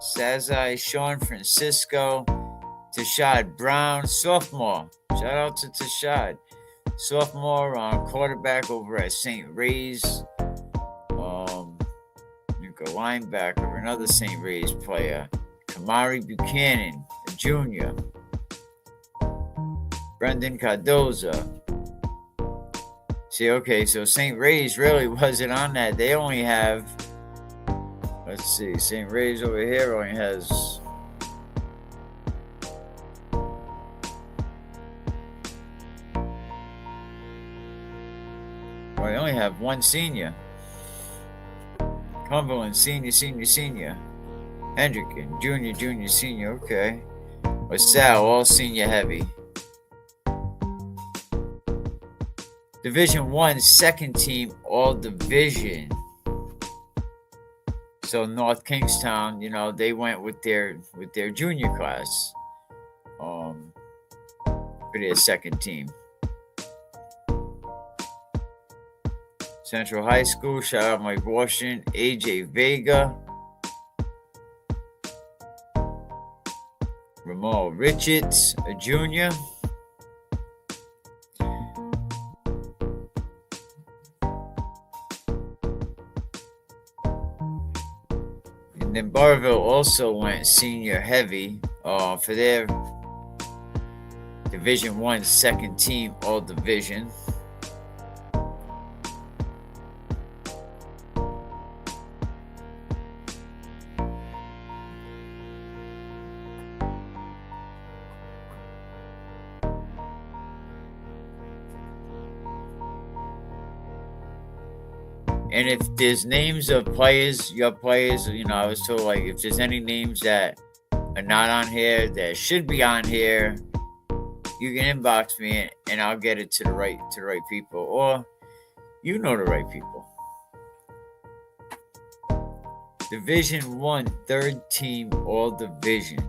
Sazai, Sean Francisco, Tashad Brown, sophomore. Shout out to Tashad. Sophomore quarterback over at St. Ray's. Linebacker, another St. Ray's player. Kamari Buchanan, a junior. Brendan Cardoza. See, okay, so St. Ray's really wasn't on that. They only have, let's see, St. Ray's over here only has they only have one senior. Cumberland, senior. Hendricken, junior, senior, okay. LaSalle, all senior heavy. Division I, second team, all division. So North Kingstown, they went with their junior class for their second team. Central High School, shout out Mike Washington, AJ Vega, Ramal Richards, a junior. And then Barville also went senior heavy for their Division I, second team, all division. And if there's names of players, your players, I was told, like, if there's any names that are not on here that should be on here, you can inbox me and I'll get it to the right people, or the right people. Division I, third team, all division.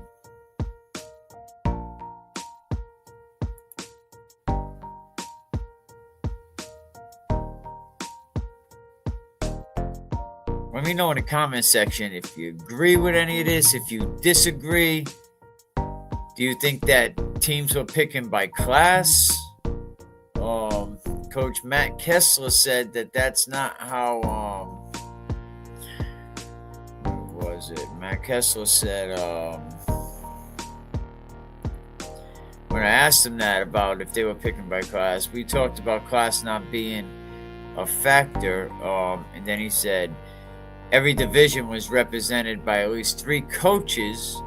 Let me know in the comment section if you agree with any of this, if you disagree. Do you think that teams were picking by class? Coach Matt Kessler said that that's not how, what was it? Matt Kessler said, when I asked him that about if they were picking by class, we talked about class not being a factor, and then he said, every division was represented by at least 3 coaches,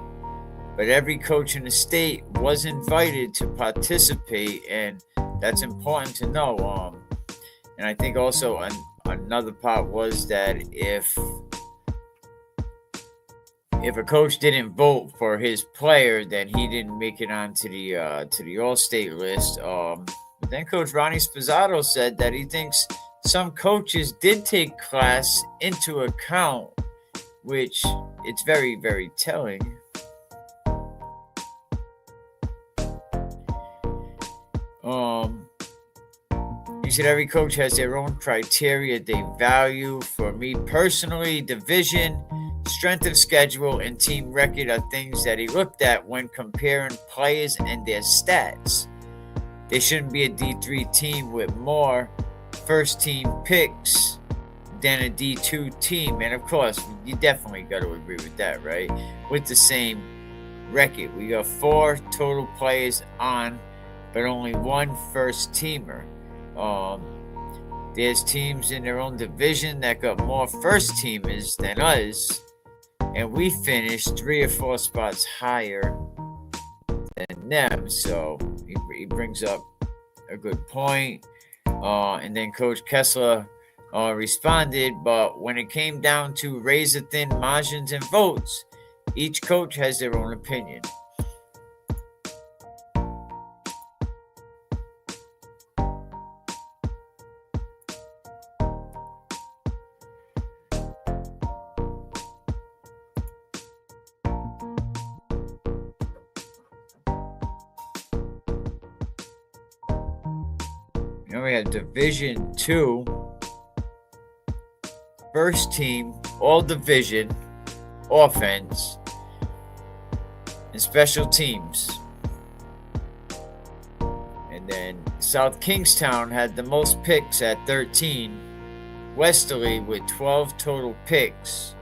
but every coach in the state was invited to participate, and that's important to know. And I think also another part was that if a coach didn't vote for his player, then he didn't make it onto the all-state list. But then Coach Ronnie Spizzato said that he thinks some coaches did take class into account which it's very, very telling. He said every coach has their own criteria they value. For me personally, division, strength of schedule, and team record are things that he looked at when comparing players and their stats. There shouldn't be a D3 team with more first team picks than a D2 team. And of course, you definitely got to agree with that, right? With the same record. We got 4 total players on, but only 1 first teamer. There's teams in their own division that got more first teamers than us, and we finished 3 or 4 spots higher than them. So he brings up a good point. And then Coach Kessler responded, but when it came down to razor-thin margins and votes, each coach has their own opinion. We have Division 2, first team, all division, offense, and special teams. And then South Kingstown had the most picks at 13, Westerly with 12 total picks,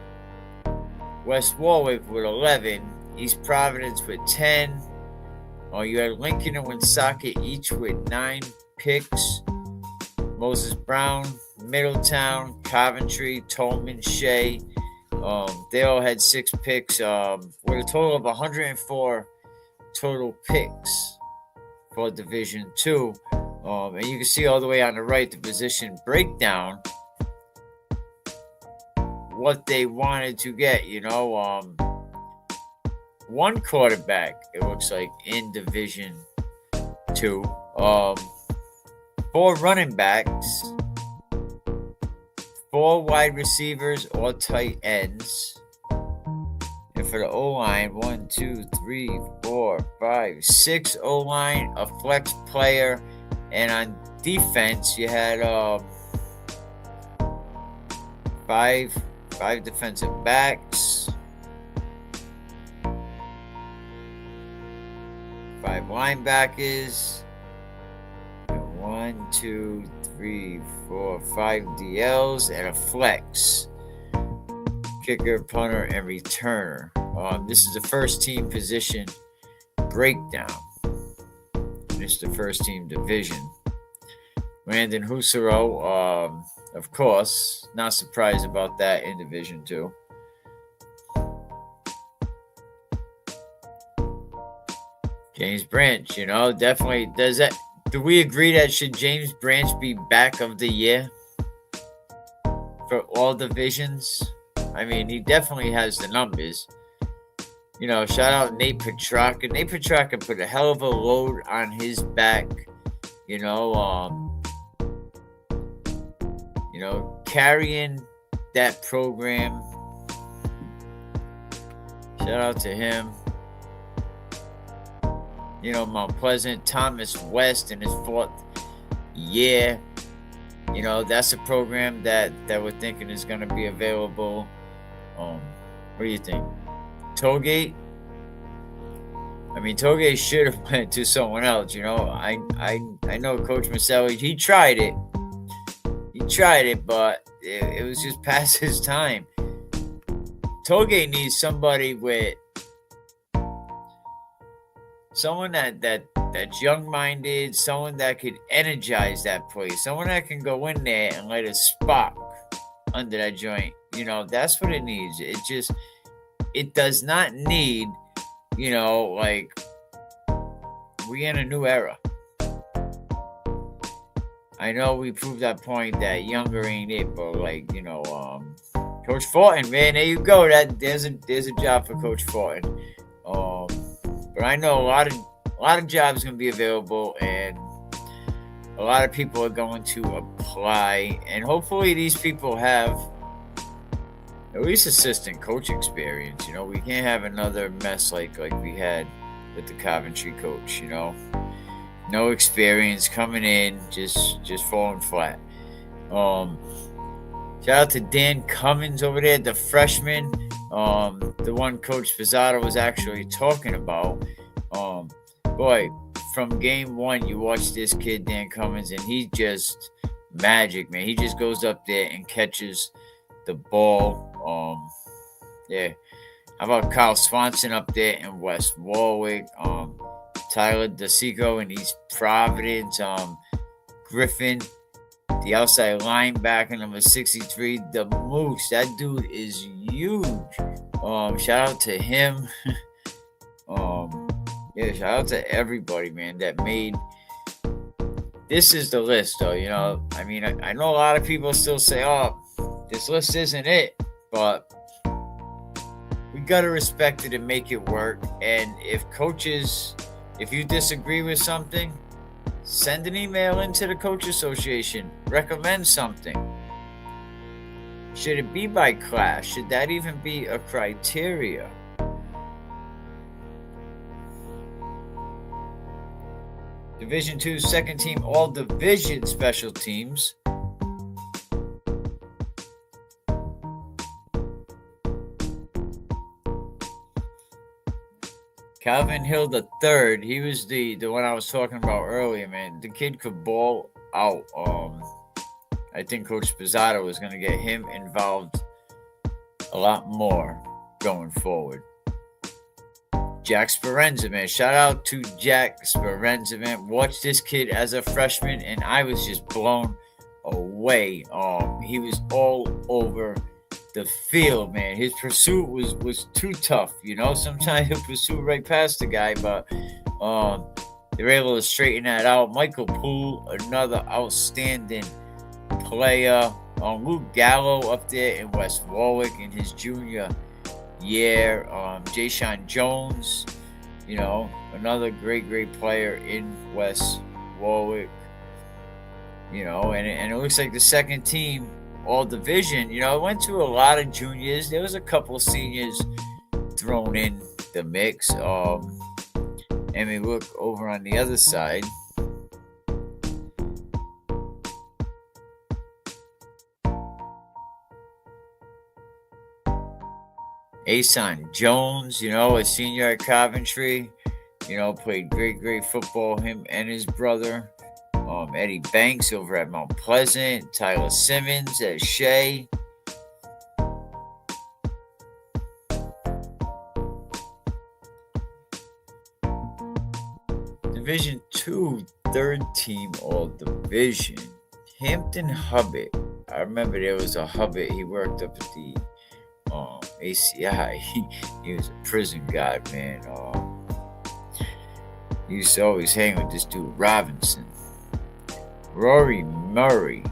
West Warwick with 11, East Providence with 10. You had Lincoln and Woonsocket each with 9 picks. Moses Brown, Middletown, Coventry, Tolman, Shea. They all had 6 picks, with a total of 104 total picks for Division 2. And you can see all the way on the right the position breakdown, what they wanted to get. 1 quarterback, it looks like, in Division 2. 4 running backs, 4 wide receivers or tight ends. And for the O-line, 1, 2, 3, 4, 5, 6 O-line, a flex player. And on defense, you had 5 defensive backs, 5 linebackers, 1, 2, 3, 4, 5 DLs, and a flex. Kicker, punter, and returner. This is the first team position breakdown. It's the first team division. Landon Husserow, of course, not surprised about that in Division 2. James Branch, definitely does that. Do we agree that should James Branch be back of the year for all divisions? I mean, he definitely has the numbers. Shout out Nate Petrarca. Nate Petrarca put a hell of a load on his back. Carrying that program. Shout out to him. Mount Pleasant, Thomas West in his 4th year. That's a program that we're thinking is going to be available. What do you think? Tollgate? I mean, Tollgate should have went to someone else. I know Coach Maselli, he tried it. But it was just past his time. Tollgate needs somebody with someone that's young-minded, someone that could energize that place, someone that can go in there and light a spark under that joint. That's what it needs. It does not need, we're in a new era. I know we proved that point that younger ain't it, but Coach Fortin, man, there you go. There's a job for Coach Fortin. But I know a lot of jobs going to be available, and a lot of people are going to apply, and hopefully these people have at least assistant coach experience. You know, we can't have another mess like we had with the Coventry coach. You know, no experience coming in, just falling flat. Shout out to Dan Cummins over there, the freshman, the one Coach Pizzato was actually talking about. Boy, from game one, you watch this kid Dan Cummins, and he just magic, man. He just goes up there and catches the ball. Yeah. How about Kyle Swanson up there in West Warwick? Tyler DeSico in East Providence. Griffin, the outside linebacker, number 63, the Moose. That dude is huge. Shout out to him. Yeah, shout out to everybody, man, that made. This is the list, though. You know, I mean, I know a lot of people still say, "Oh, this list isn't it," but we gotta respect it and make it work. And if you disagree with something, send an email into the Coach Association. Recommend something. Should it be by class? Should that even be a criteria? Division II second team all division special teams. Calvin Hill the third, he was the one I was talking about earlier, man. The kid could ball out. I think Coach Pizzato is going to get him involved a lot more going forward. Jack Sperenza, man. Shout out to Jack Sperenza, man. Watched this kid as a freshman, and I was just blown away. He was all over the field, man. His pursuit was too tough, you know. Sometimes he'll pursue right past the guy, but they're able to straighten that out. Michael Poole, another outstanding player. Luke Gallo up there in West Warwick in his junior year. Jay-Sean Jones, you know, another great player in West Warwick. You know, and it looks like the second team all division, you know, I went to a lot of juniors. There was a couple seniors thrown in the mix. And we look over on the other side. Ason Jones, you know, a senior at Coventry, you know, played great football, him and his brother. Eddie Banks over at Mount Pleasant. Tyler Simmons at Shea. Division II, third team all division. Hampton Hubbard. I remember there was a Hubbard. He worked up at the ACI. He was a prison guy, man. He used to always hang with this dude Robinson. Rory Murray,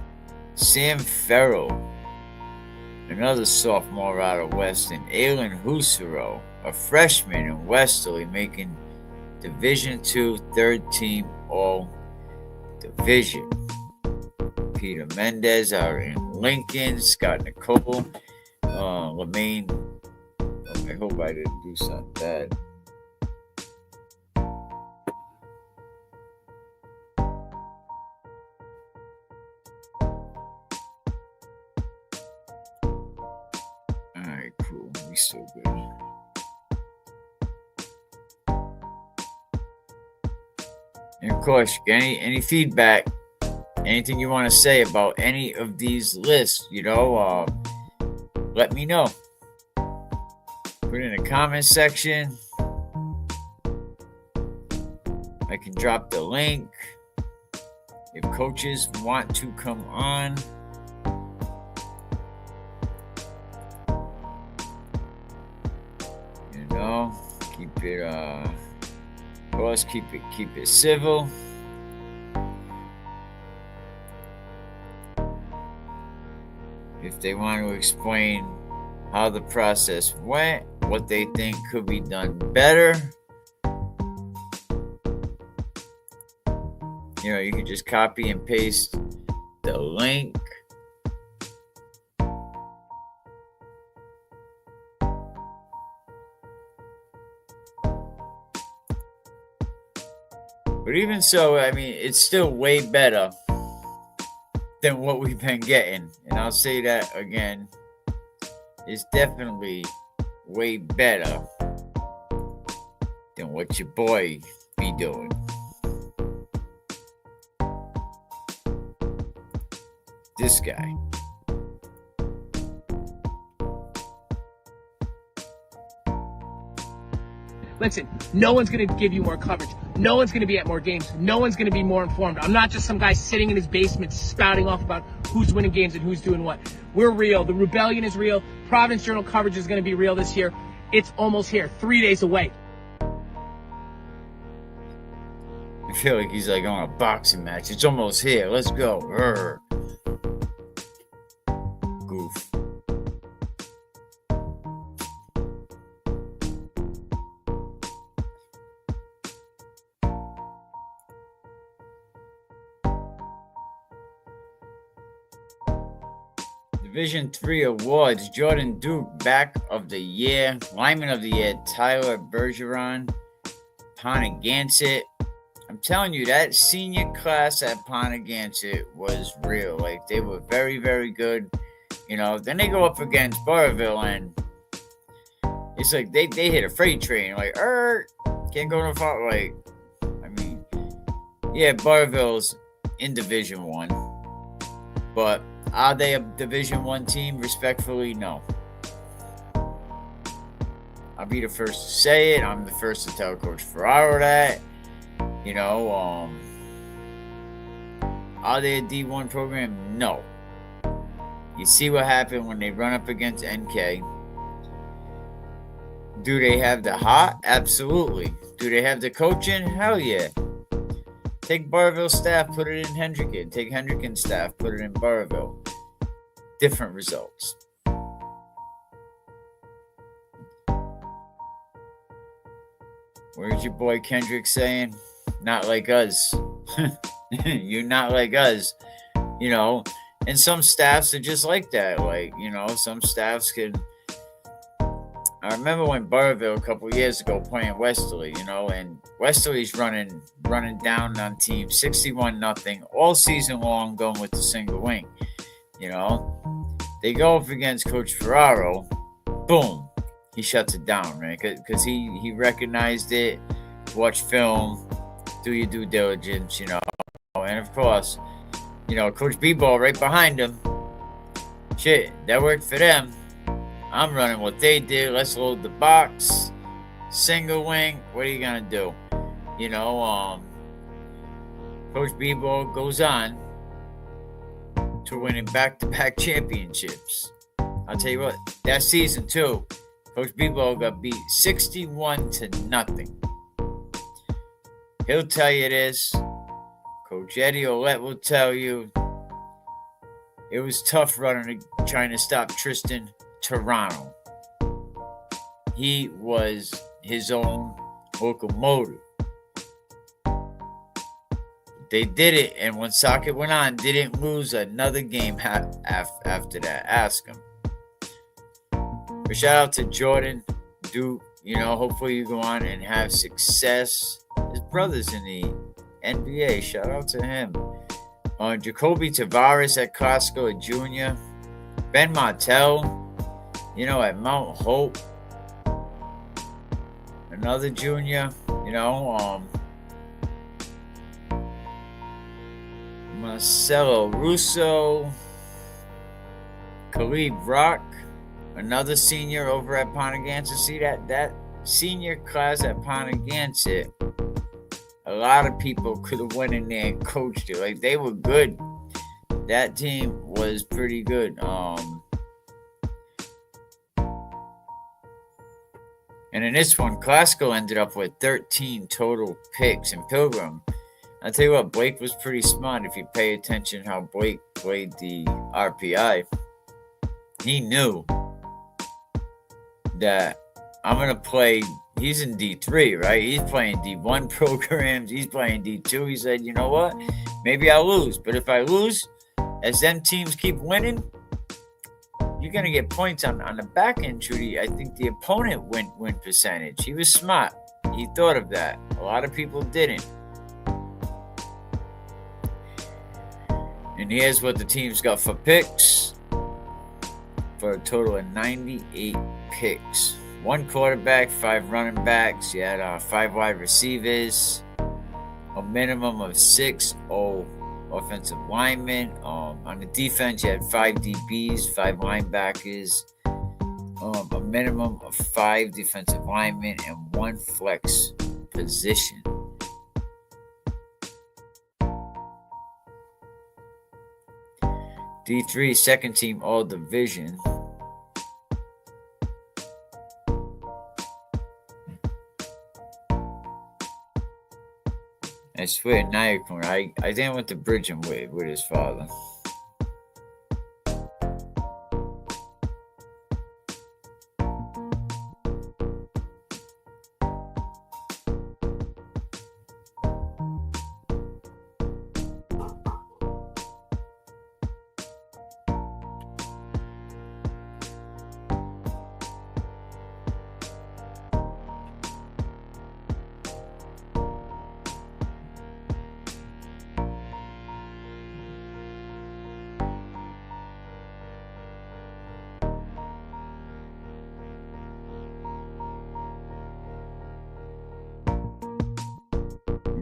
Sam Farrell, another sophomore out of Weston, Aylin Husero, a freshman in Westerly, making Division II third team all division. Peter Mendez out in Lincoln, Scott Nicole, Lemaine. I hope I didn't do something bad. Alright, cool. We still good. And of course, any feedback, anything you want to say about any of these lists, you know, let me know. Put it in the comment section. I can drop the link. If coaches want to come on, you know, keep it of course, keep it civil. If they want to explain how the process went, what they think could be done better, you know, you can just copy and paste the link. But even so, I mean, it's still way better than what we've been getting. And I'll say that again. It's definitely way better than what your boy be doing. This guy. Listen, no one's going to give you more coverage. No one's going to be at more games. No one's going to be more informed. I'm not just some guy sitting in his basement spouting off about who's winning games and who's doing what. We're real. The rebellion is real. Providence Journal coverage is going to be real this year. It's almost here. 3 days away. I feel like he's like on a boxing match. It's almost here. Let's go. Urgh. Goof. Division III awards: Jordan Duke, back of the year. Lineman of the year, Tyler Bergeron. Ponagansett. I'm telling you, that senior class at Ponagansett was real. Like, they were very, very good. You know, then they go up against Barville, and it's like they hit a freight train. Like, can't go no far. Like, I mean, yeah, Barville's in Division I, but are they a Division I team? Respectfully, no. I'll be the first to say it. I'm the first to tell Coach Ferraro that. You know, are they a D1 program? No. You see what happened when they run up against NK. Do they have the heart? Absolutely. Do they have the coaching? Hell yeah. Take Barville staff, put it in Hendricken. Take Hendricken staff, put it in Barville. Different results. Where's your boy Kendrick saying? Not like us. You're not like us. You know, and some staffs are just like that. Like, you know, some staffs can. I remember when Barville a couple years ago playing Westerly, you know, and Westerly's running down on teams 61-0 all season long, going with the single wing. You know, they go up against Coach Ferraro, boom, he shuts it down, right? Because he recognized it, watch film, do your due diligence, you know, and of course, you know, Coach B-Ball right behind him. Shit, that worked for them. I'm running what they did. Let's load the box. Single wing. What are you going to do? You know, Coach B-Ball goes on to winning back-to-back championships. I'll tell you what, that season, too, Coach B-Ball got beat 61-0. He'll tell you this. Coach Eddie Olette will tell you it was tough trying to stop Tristan Toronto. He was his own locomotive. They did it, and when Socket went on, didn't lose another game after that. Ask him. But shout out to Jordan Duke. You know, hopefully you go on and have success. His brother's in the NBA. Shout out to him. Jacoby Tavares at Costco, a junior. Ben Martell, you know, at Mount Hope. Another junior, you know. Marcelo Russo. Khalid Rock, another senior over at Ponagansett. See that senior class at Ponagansett, a lot of people could have went in there and coached it. Like, they were good. That team was pretty good. And in this one, Costco ended up with 13 total picks. And Pilgrim, I'll tell you what, Blake was pretty smart. If you pay attention how Blake played the RPI, he knew that I'm going to play. He's in D3, right? He's playing D1 programs. He's playing D2. He said, you know what? Maybe I'll lose. But if I lose, as them teams keep winning, you're going to get points on the back end, Trudy. I think the opponent win percentage. He was smart. He thought of that. A lot of people didn't. And here's what the teams got for picks. For a total of 98 picks. 1 quarterback, 5 running backs. You had 5 wide receivers. A minimum of 6 offensive linemen. On the defense, you had 5 DBs, 5 linebackers. A minimum of 5 defensive linemen and 1 flex position. D3 second team all division. I swear, now you're coming. I think I went to Bridgeton with his father.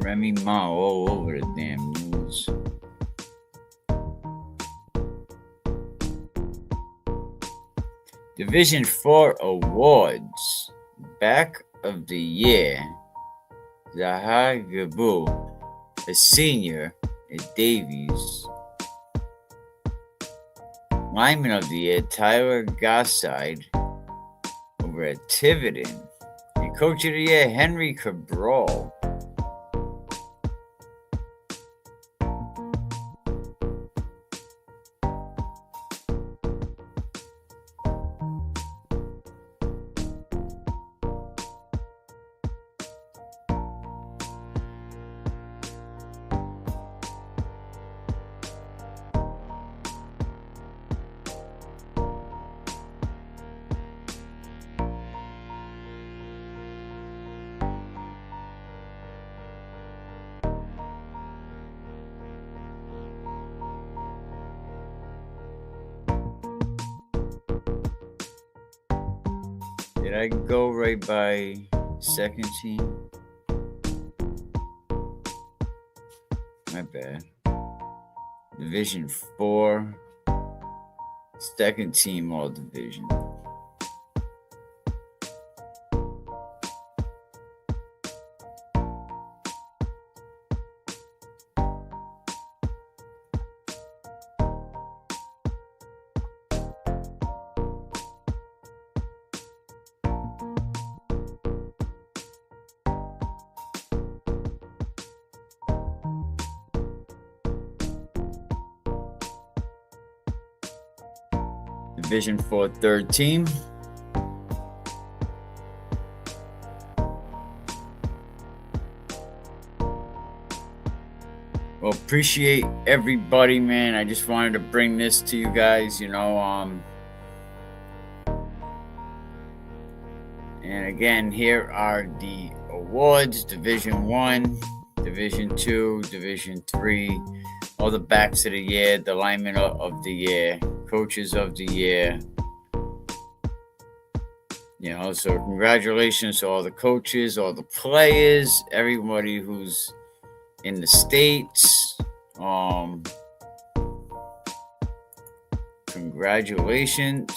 Remy Ma all over the damn news. Division 4 awards. Back of the year. Zahar Gabu, a senior at Davies. Lineman of the year, Tyler Gosside over at Tiverton. And coach of the year, Henry Cabral. Did I go right by second team? My bad. Division 4. Second team all division. Division 4 third team. Well, appreciate everybody, man. I just wanted to bring this to you guys, and again, here are the awards. Division 1, Division 2, Division 3, all the backs of the year, the linemen of the year, coaches of the year. So congratulations to all the coaches, all the players, everybody who's in the States. Congratulations.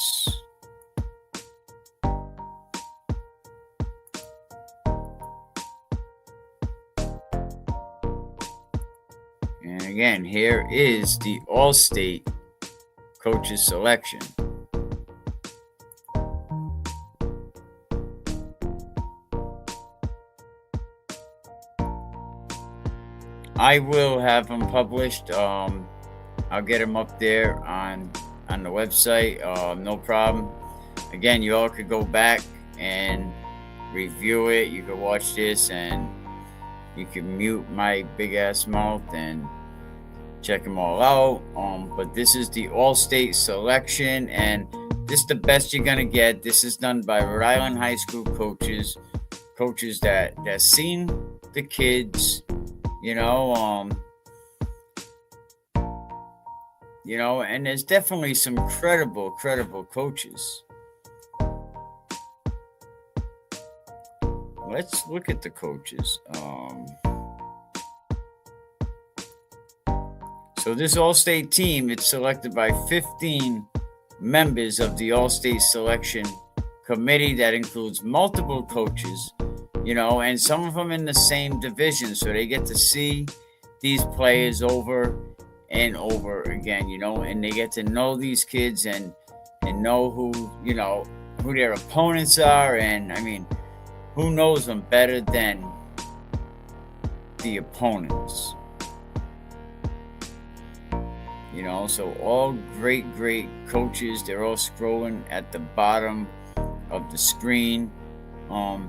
And again, here is the All-State coaches selection. I will have them published. I'll get them up there on the website. No problem. Again, you all could go back and review it. You could watch this and you can mute my big ass mouth and check them all out. But this is the all-state selection, and this is the best you're gonna get. This is done by Rhode Island high school coaches that seen the kids, And there's definitely some credible coaches. Let's look at the coaches. So this All-State team, it's selected by 15 members of the All-State Selection Committee that includes multiple coaches, and some of them in the same division. So they get to see these players over and over again, and they get to know these kids and know who their opponents are. And I mean, who knows them better than the opponents? So all great coaches, they're all scrolling at the bottom of the screen. And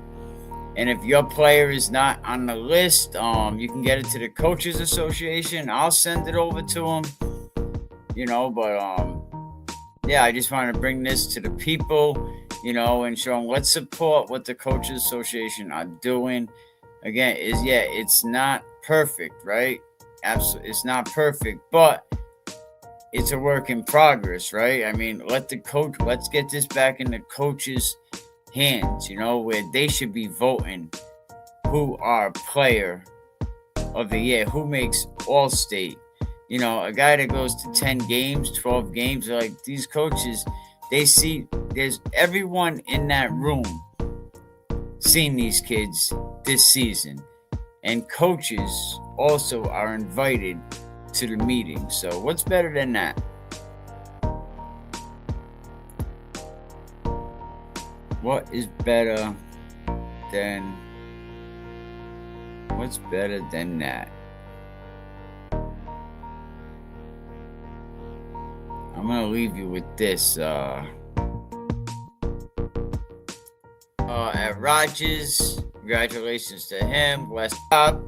if your player is not on the list, you can get it to the Coaches Association. I'll send it over to them, but I just want to bring this to the people, and show them, let's support what the Coaches Association are doing. Again, it's not perfect, right? Absolutely, it's not perfect, but it's a work in progress, right? I mean, let's get this back in the coaches' hands, where they should be voting who our player of the year, who makes All-State. A guy that goes to 10 games, 12 games, like these coaches, they see there's everyone in that room seen these kids this season. And coaches also are invited to the meeting. So what's better than that? What's better than that? I'm gonna leave you with this. At Rogers, congratulations to him. West up.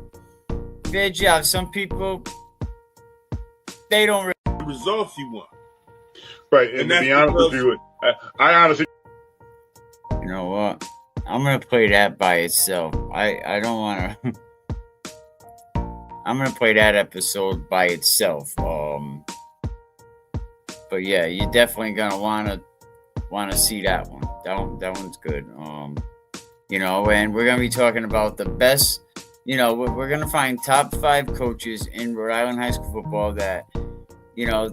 Fair job. Some people, they don't results you want. Right, and to be honest with you, I honestly, you know what? I'm gonna play that by itself. I don't want to. I'm gonna play that episode by itself. But yeah, you're definitely gonna wanna see that one. That one's good. And we're gonna be talking about the best. We're gonna find top 5 coaches in Rhode Island high school football that,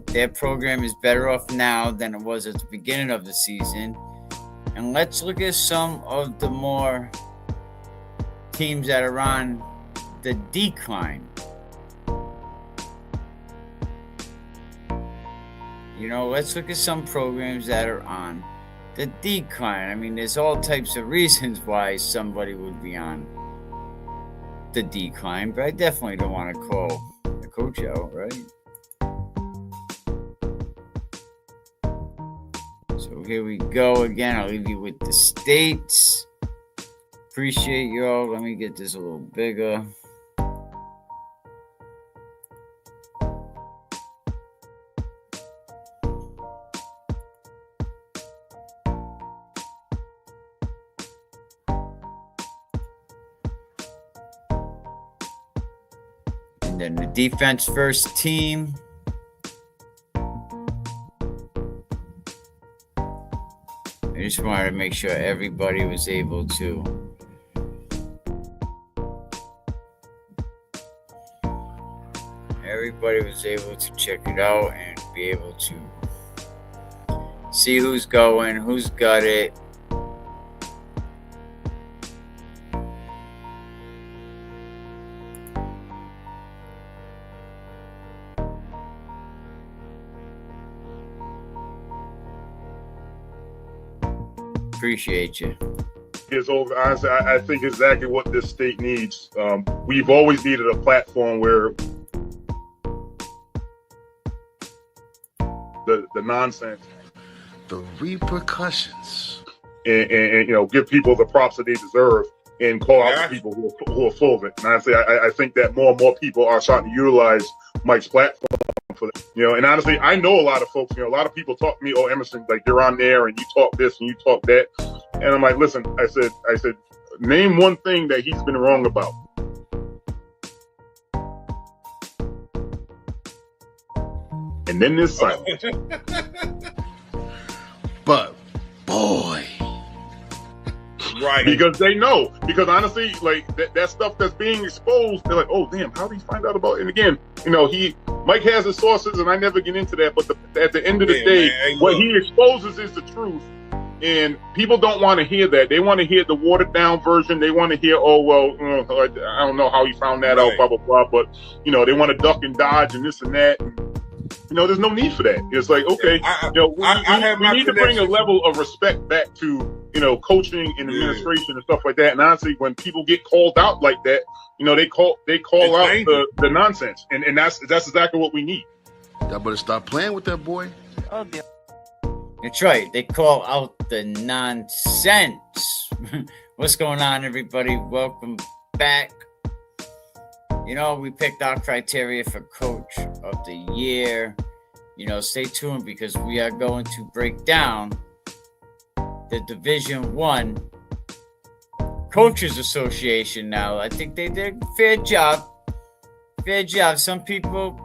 their program is better off now than it was at the beginning of the season. And let's look at some of the more teams that are on the decline. Let's look at some programs that are on the decline. I mean, there's all types of reasons why somebody would be on the decline, but I definitely don't want to call the coach out, right? So here we go again. I'll leave you with the states. Appreciate y'all. Let me get this a little bigger. And then the defense first team. I just wanted to make sure everybody was able to check it out and be able to see who's going, who's got it. Appreciate you. Is over. Honestly, I think exactly what this state needs. We've always needed a platform where the nonsense, the repercussions, and give people the props that they deserve, and call out the people who are full of it. And honestly, I think that more and more people are starting to utilize Mike's platform for that. And honestly, I know a lot of folks. A lot of people talk to me, "Oh, Emerson, like you're on there and you talk this and you talk that," and I'm like, "Listen," I said, name one thing that he's been wrong about. And then there's silence. But boy, Right. Because they know. Because honestly, like that stuff that's being exposed, they're like, oh damn, how did he find out about it? And again, Mike has his sources, and I never get into that. But at the end of the day, what he exposes is the truth. And people don't want to hear that. They want to hear the watered down version. They want to hear, I don't know how he found that out, blah, blah, blah. But, they want to duck and dodge and this and that. There's no need for that. It's like, okay, we need to bring a level of respect back to, coaching and administration and stuff like that. And honestly, when people get called out like that, they call out the nonsense. And that's exactly what we need. Y'all better stop playing with that boy. Oh, yeah. That's right. They call out the nonsense. What's going on, everybody? Welcome back. We picked our criteria for Coach of the Year. Stay tuned because we are going to break down the Division I Coaches Association now. I think they did a fair job. Some people,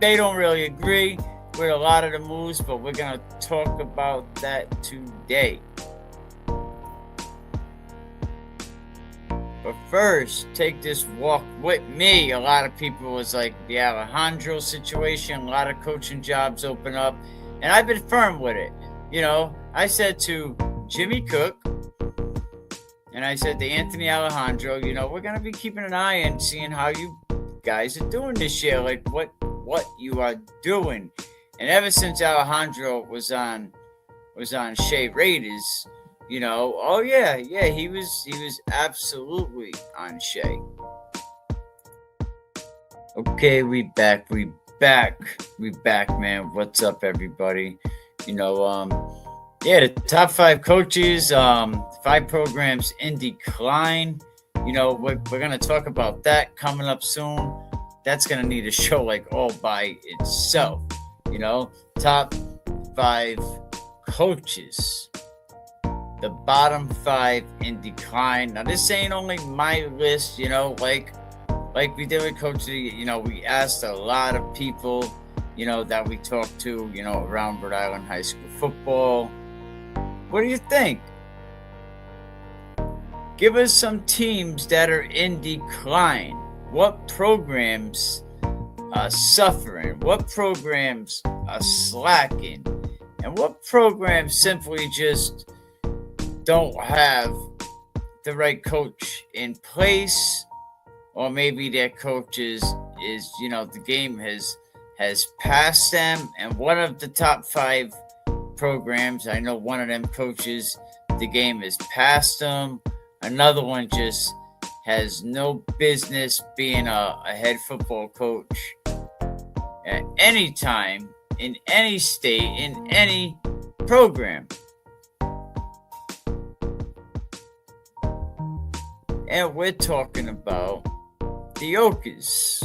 they don't really agree with a lot of the moves, but we're going to talk about that today. But first, take this walk with me. A lot of people was like the Alejandro situation. A lot of coaching jobs open up. And I've been firm with it. I said to Jimmy Cook, and I said to Anthony Alejandro, we're going to be keeping an eye and seeing how you guys are doing this year. Like what you are doing. And ever since Alejandro was on Shea Raiders, he was absolutely on Shea. Okay, we back, man. What's up, everybody? The top 5 coaches, 5 programs in decline. We're gonna talk about that coming up soon. That's gonna need a show like all by itself. Top 5 coaches. The bottom 5 in decline. Now, this ain't only my list, like we did with Coach D. We asked a lot of people, that we talked to, around Rhode Island high school football. What do you think? Give us some teams that are in decline. What programs are suffering? What programs are slacking? And what programs simply just don't have the right coach in place, or maybe their coach is the game has passed them. And one of the top 5 programs, I know one of them coaches, the game has passed them. Another one just has no business being a head football coach at any time, in any state, in any program. And we're talking about the Okies.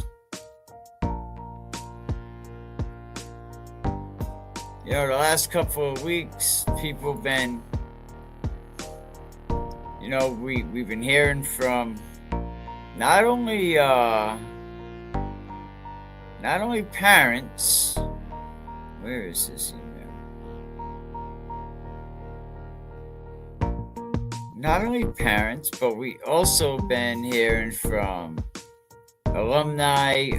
The last couple of weeks, people have been, we've been hearing from not only parents. Where is this email? Not only parents, but we also been hearing from alumni,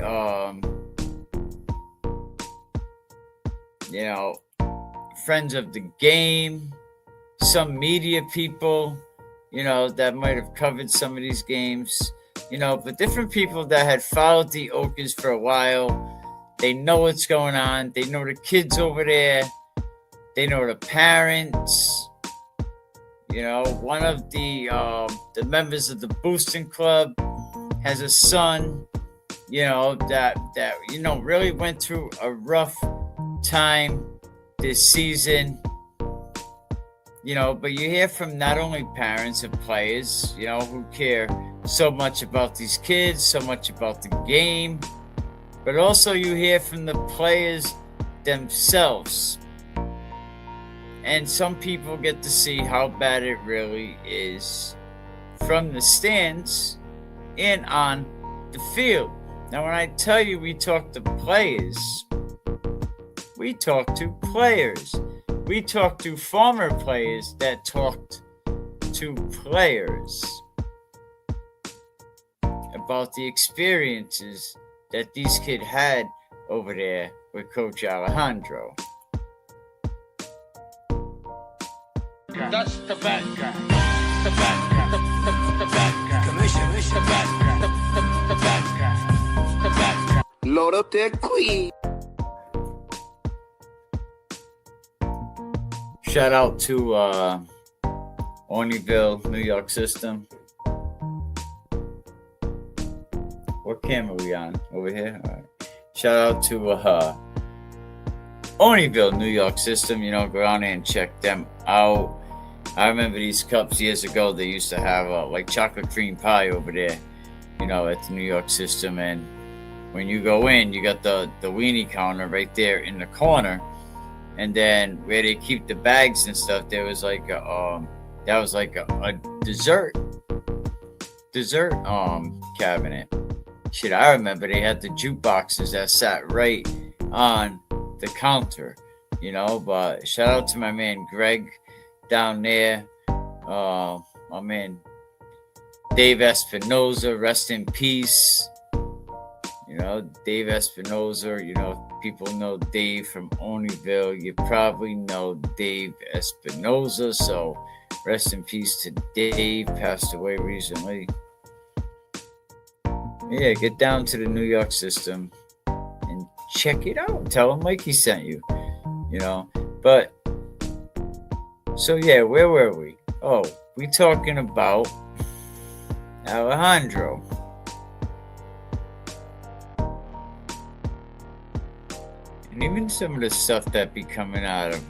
friends of the game, some media people, that might have covered some of these games, but different people that had followed the Okies for a while. They know what's going on. They know the kids over there. They know the parents. One of the members of the boosting club has a son, that really went through a rough time this season. But you hear from not only parents and players, who care so much about these kids, so much about the game, but also you hear from the players themselves. And some people get to see how bad it really is from the stands and on the field. Now, when I tell you we talk to players, we talk to players. We talk to former players that talked to players about the experiences that these kids had over there with Coach Alejandro. That's the bad guy. The bad guy. The bad guy. Commission. The bad guy. The bad guy. The bad guy. Load up that queen. Shout out to Orneyville, New York system. What camera are we on? Over here? All right. Shout out to Orneyville, New York system. You know, go down there and check them out. I remember these cups years ago. They used to have like chocolate cream pie over there, you know, at the New York system. And when you go in, you got the weenie counter right there in the corner. And then where they keep the bags and stuff, there was like a dessert cabinet. Shit, I remember they had the jukeboxes that sat right on the counter, you know. But shout out to my man Greg down there. My man Dave Espinoza, rest in peace. You know, Dave Espinoza, you know, people know Dave from Orneyville. You probably know Dave Espinoza. So rest in peace to Dave, passed away recently. Yeah, get down to the New York system and check it out. Tell him Mikey sent you, you know. But, so yeah, where were we? Oh, we talking about Alejandro. And even some of the stuff that be coming out of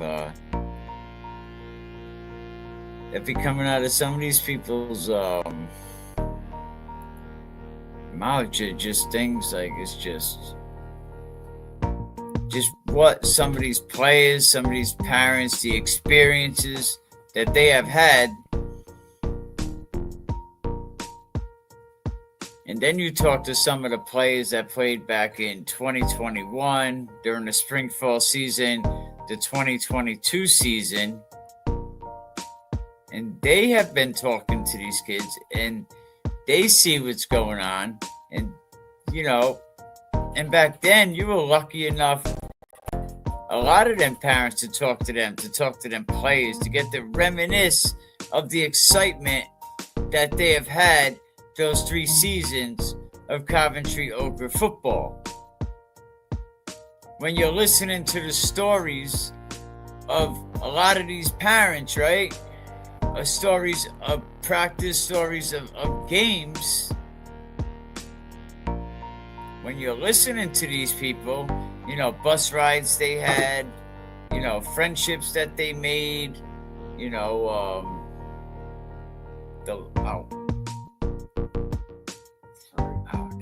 some of these people's mouth, just things like it's just what some of these players, some of these parents, the experiences that they have had. And then you talk to some of the players that played back in 2021 during the spring fall season, the 2022 season. And they have been talking to these kids and they see what's going on. And, you know, and back then you were lucky enough, a lot of them parents to talk to them players, to get to reminisce of the excitement that they have had those 3 seasons of Coventry Ochre football. When you're listening to the stories of a lot of these parents, right? Stories of practice, stories of games. When you're listening to these people, you know, bus rides they had, you know, friendships that they made, you know, that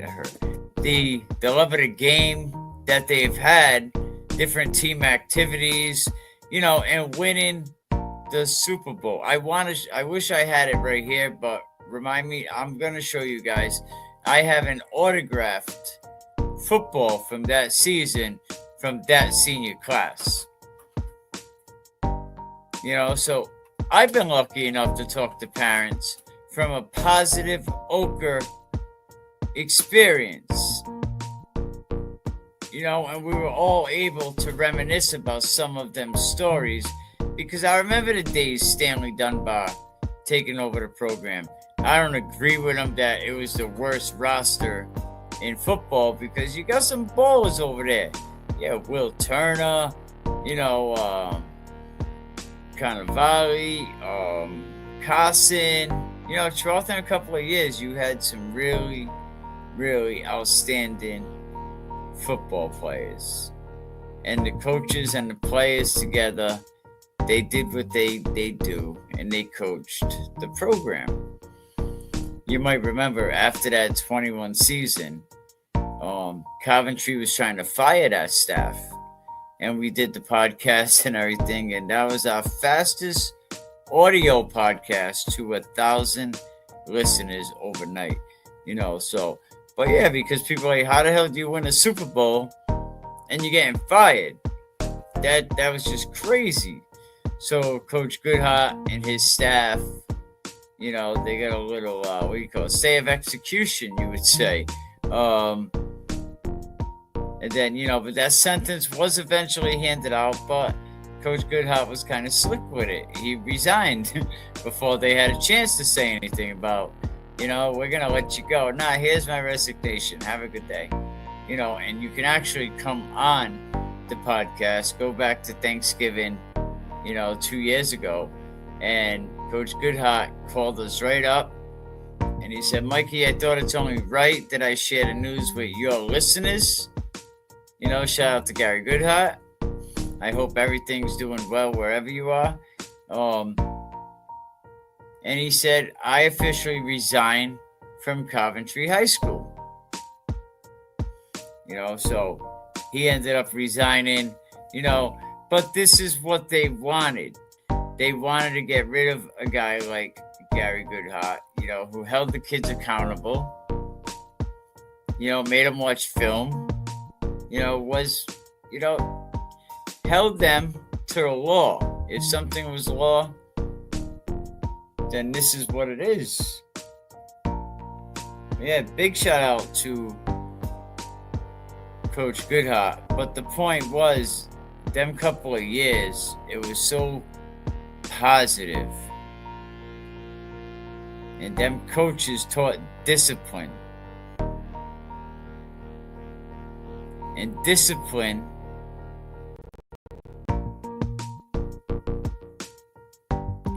hurt. The love of the game that they've had, different team activities, you know, and winning the Super Bowl. I wish I had it right here, but remind me, I'm going to show you guys. I have an autographed football from that season, from that senior class. You know, so I've been lucky enough to talk to parents from a positive ochre experience. You know, and we were all able to reminisce about some of them stories, because I remember the days Stanley Dunbar taking over the program. I don't agree with him that it was the worst roster in football, because you got some ballers over there. Yeah, Will Turner, you know, Cannavale, Carson. You know, throughout a couple of years, you had some really, really outstanding football players. And the coaches and the players together, they did what they do, and they coached the program. You might remember after that 21 season, Coventry was trying to fire that staff, and we did the podcast and everything, and that was our fastest audio podcast to 1,000 listeners overnight. You know, so But yeah, because people are like, how the hell do you win a Super Bowl and you're getting fired? That was just crazy. So Coach Goodhart and his staff, they got a little, stay of execution, you would say. And then, but that sentence was eventually handed out, but Coach Goodhart was kind of slick with it. He resigned before they had a chance to say anything about, we're going to let you go. Nah, here's my resignation. Have a good day. And you can actually come on the podcast, go back to Thanksgiving, 2 years ago. And Coach Goodhart called us right up. And he said, Mikey, I thought it's only right that I share the news with your listeners. Shout out to Gary Goodhart. I hope everything's doing well wherever you are. And he said, I officially resign from Coventry High School. So he ended up resigning, but this is what they wanted. They wanted to get rid of a guy like Gary Goodhart, who held the kids accountable, made them watch film, held them to the law. If something was law, then this is what it is. Yeah, big shout out to Coach Goodhart. But the point was, them couple of years, it was so positive. And them coaches taught discipline. And discipline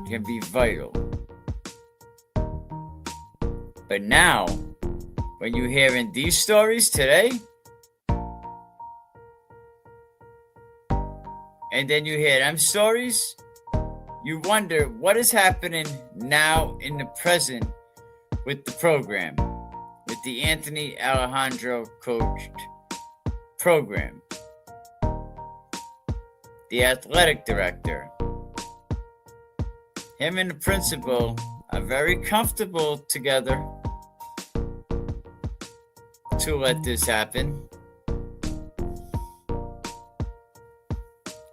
can be vital. But now, when you're hearing these stories today, and then you hear them stories, you wonder what is happening now in the present with the program, with the Anthony Alejandro coached program. The athletic director, him and the principal are very comfortable together to let this happen.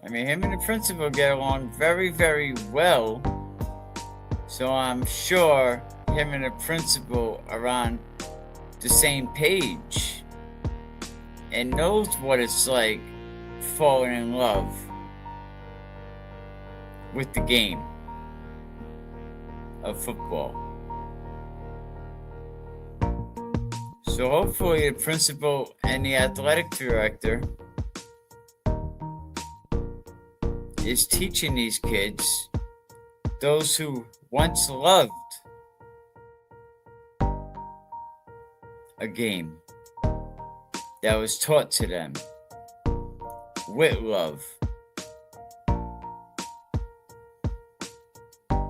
I mean, him and the principal get along very, very well. So I'm sure him and the principal are on the same page and knows what it's like falling in love with the game of football. So hopefully the principal and the athletic director is teaching these kids, those who once loved a game that was taught to them with love.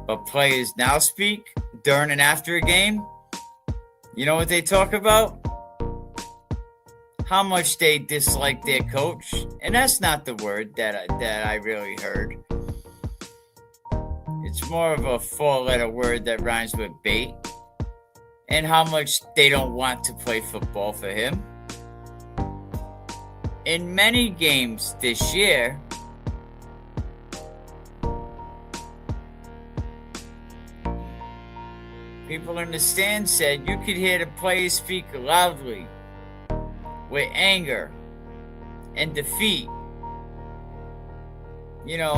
But players now speak during and after a game. You know what they talk about? How much they dislike their coach. And that's not the word that I really heard. It's more of a four-letter word that rhymes with bait. And how much they don't want to play football for him. In many games this year, people in the stands said you could hear the players speak loudly with anger and defeat.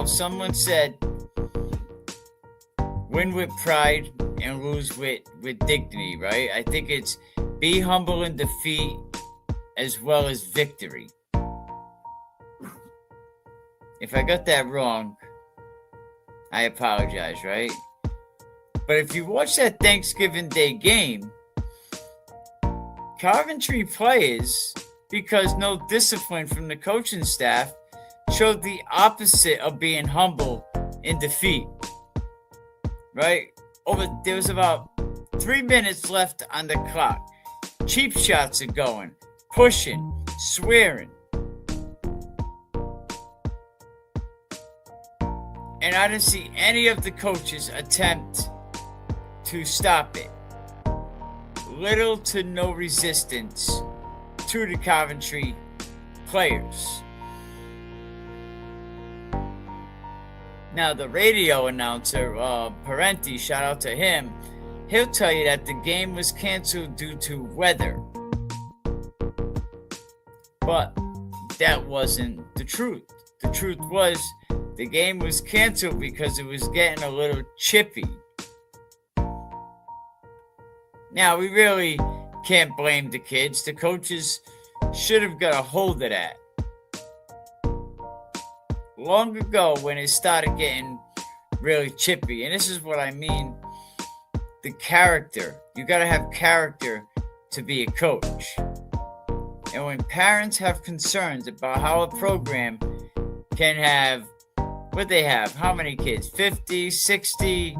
Someone said, win with pride and lose with dignity, right? I think it's be humble in defeat as well as victory. If I got that wrong, I apologize, right? But if you watch that Thanksgiving Day game, Coventry players, because no discipline from the coaching staff, showed the opposite of being humble in defeat. Right? There was about 3 minutes left on the clock. Cheap shots are going, pushing, swearing. And I didn't see any of the coaches attempt to stop it. little to no resistance to the Coventry players. Now, the radio announcer, Parenti, shout out to him, he'll tell you that the game was canceled due to weather. But that wasn't the truth. The truth was the game was canceled because it was getting a little chippy. Now, we really can't blame the kids. The coaches should have got a hold of that. Long ago, when it started getting really chippy, and this is what I mean, the character. You got to have character to be a coach. And when parents have concerns about how a program can have, what they have, how many kids, 50, 60,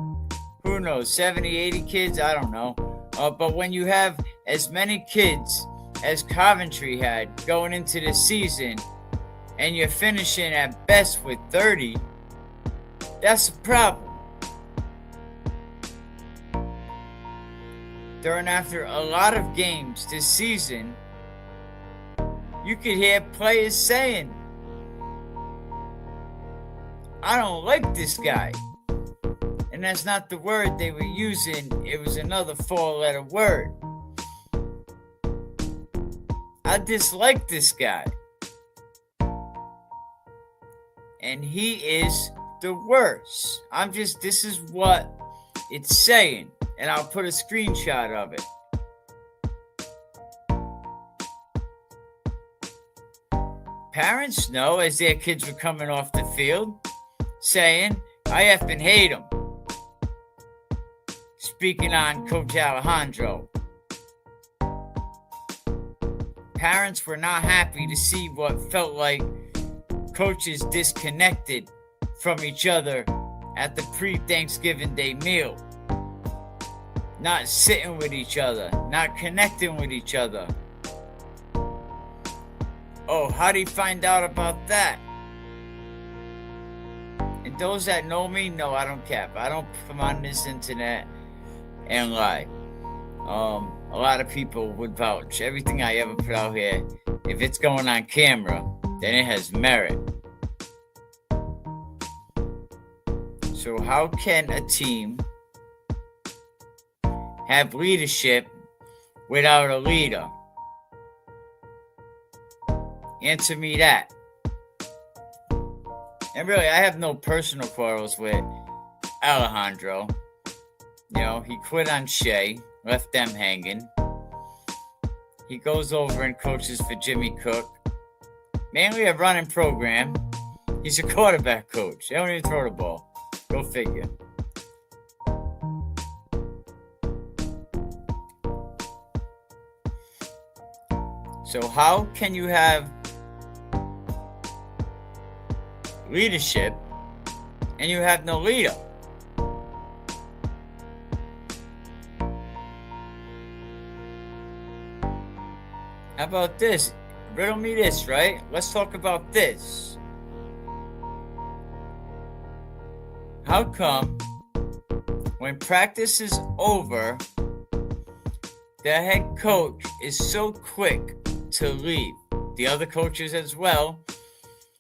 who knows, 70, 80 kids, I don't know. But when you have as many kids as Coventry had going into the season, and you're finishing at best with 30, that's a problem. During after a lot of games this season, you could hear players saying, I don't like this guy. And that's not the word they were using. It was another 4-letter word. I dislike this guy. And he is the worst. This is what it's saying. And I'll put a screenshot of it. Parents know as their kids were coming off the field, saying, I effing hate him. Speaking on Coach Alejandro. Parents were not happy to see what felt like coaches disconnected from each other at the pre-Thanksgiving Day meal. Not sitting with each other, not connecting with each other. Oh, how'd he find out about that? And those that know me, no, I don't cap. I don't come on this internet and lie. A lot of people would vouch. Everything I ever put out here, if it's going on camera, then it has merit. So how can a team have leadership without a leader? Answer me that. And really, I have no personal quarrels with Alejandro. You know, he quit on Shea, left them hanging. He goes over and coaches for Jimmy Cook. Mainly a running program. He's a quarterback coach. They don't even throw the ball. Go figure. So how can you have leadership and you have no leader? How about this? Riddle me this, right? Let's talk about this. How come when practice is over, the head coach is so quick to leave? The other coaches as well.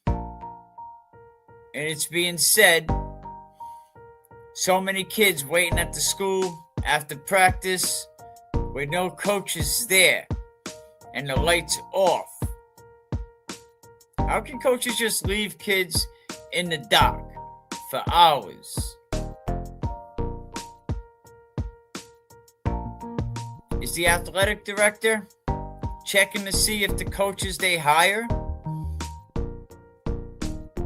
And it's being said, so many kids waiting at the school after practice with no coaches there and the lights off. How can coaches just leave kids in the dock for hours? Is the athletic director checking to see if the coaches they hire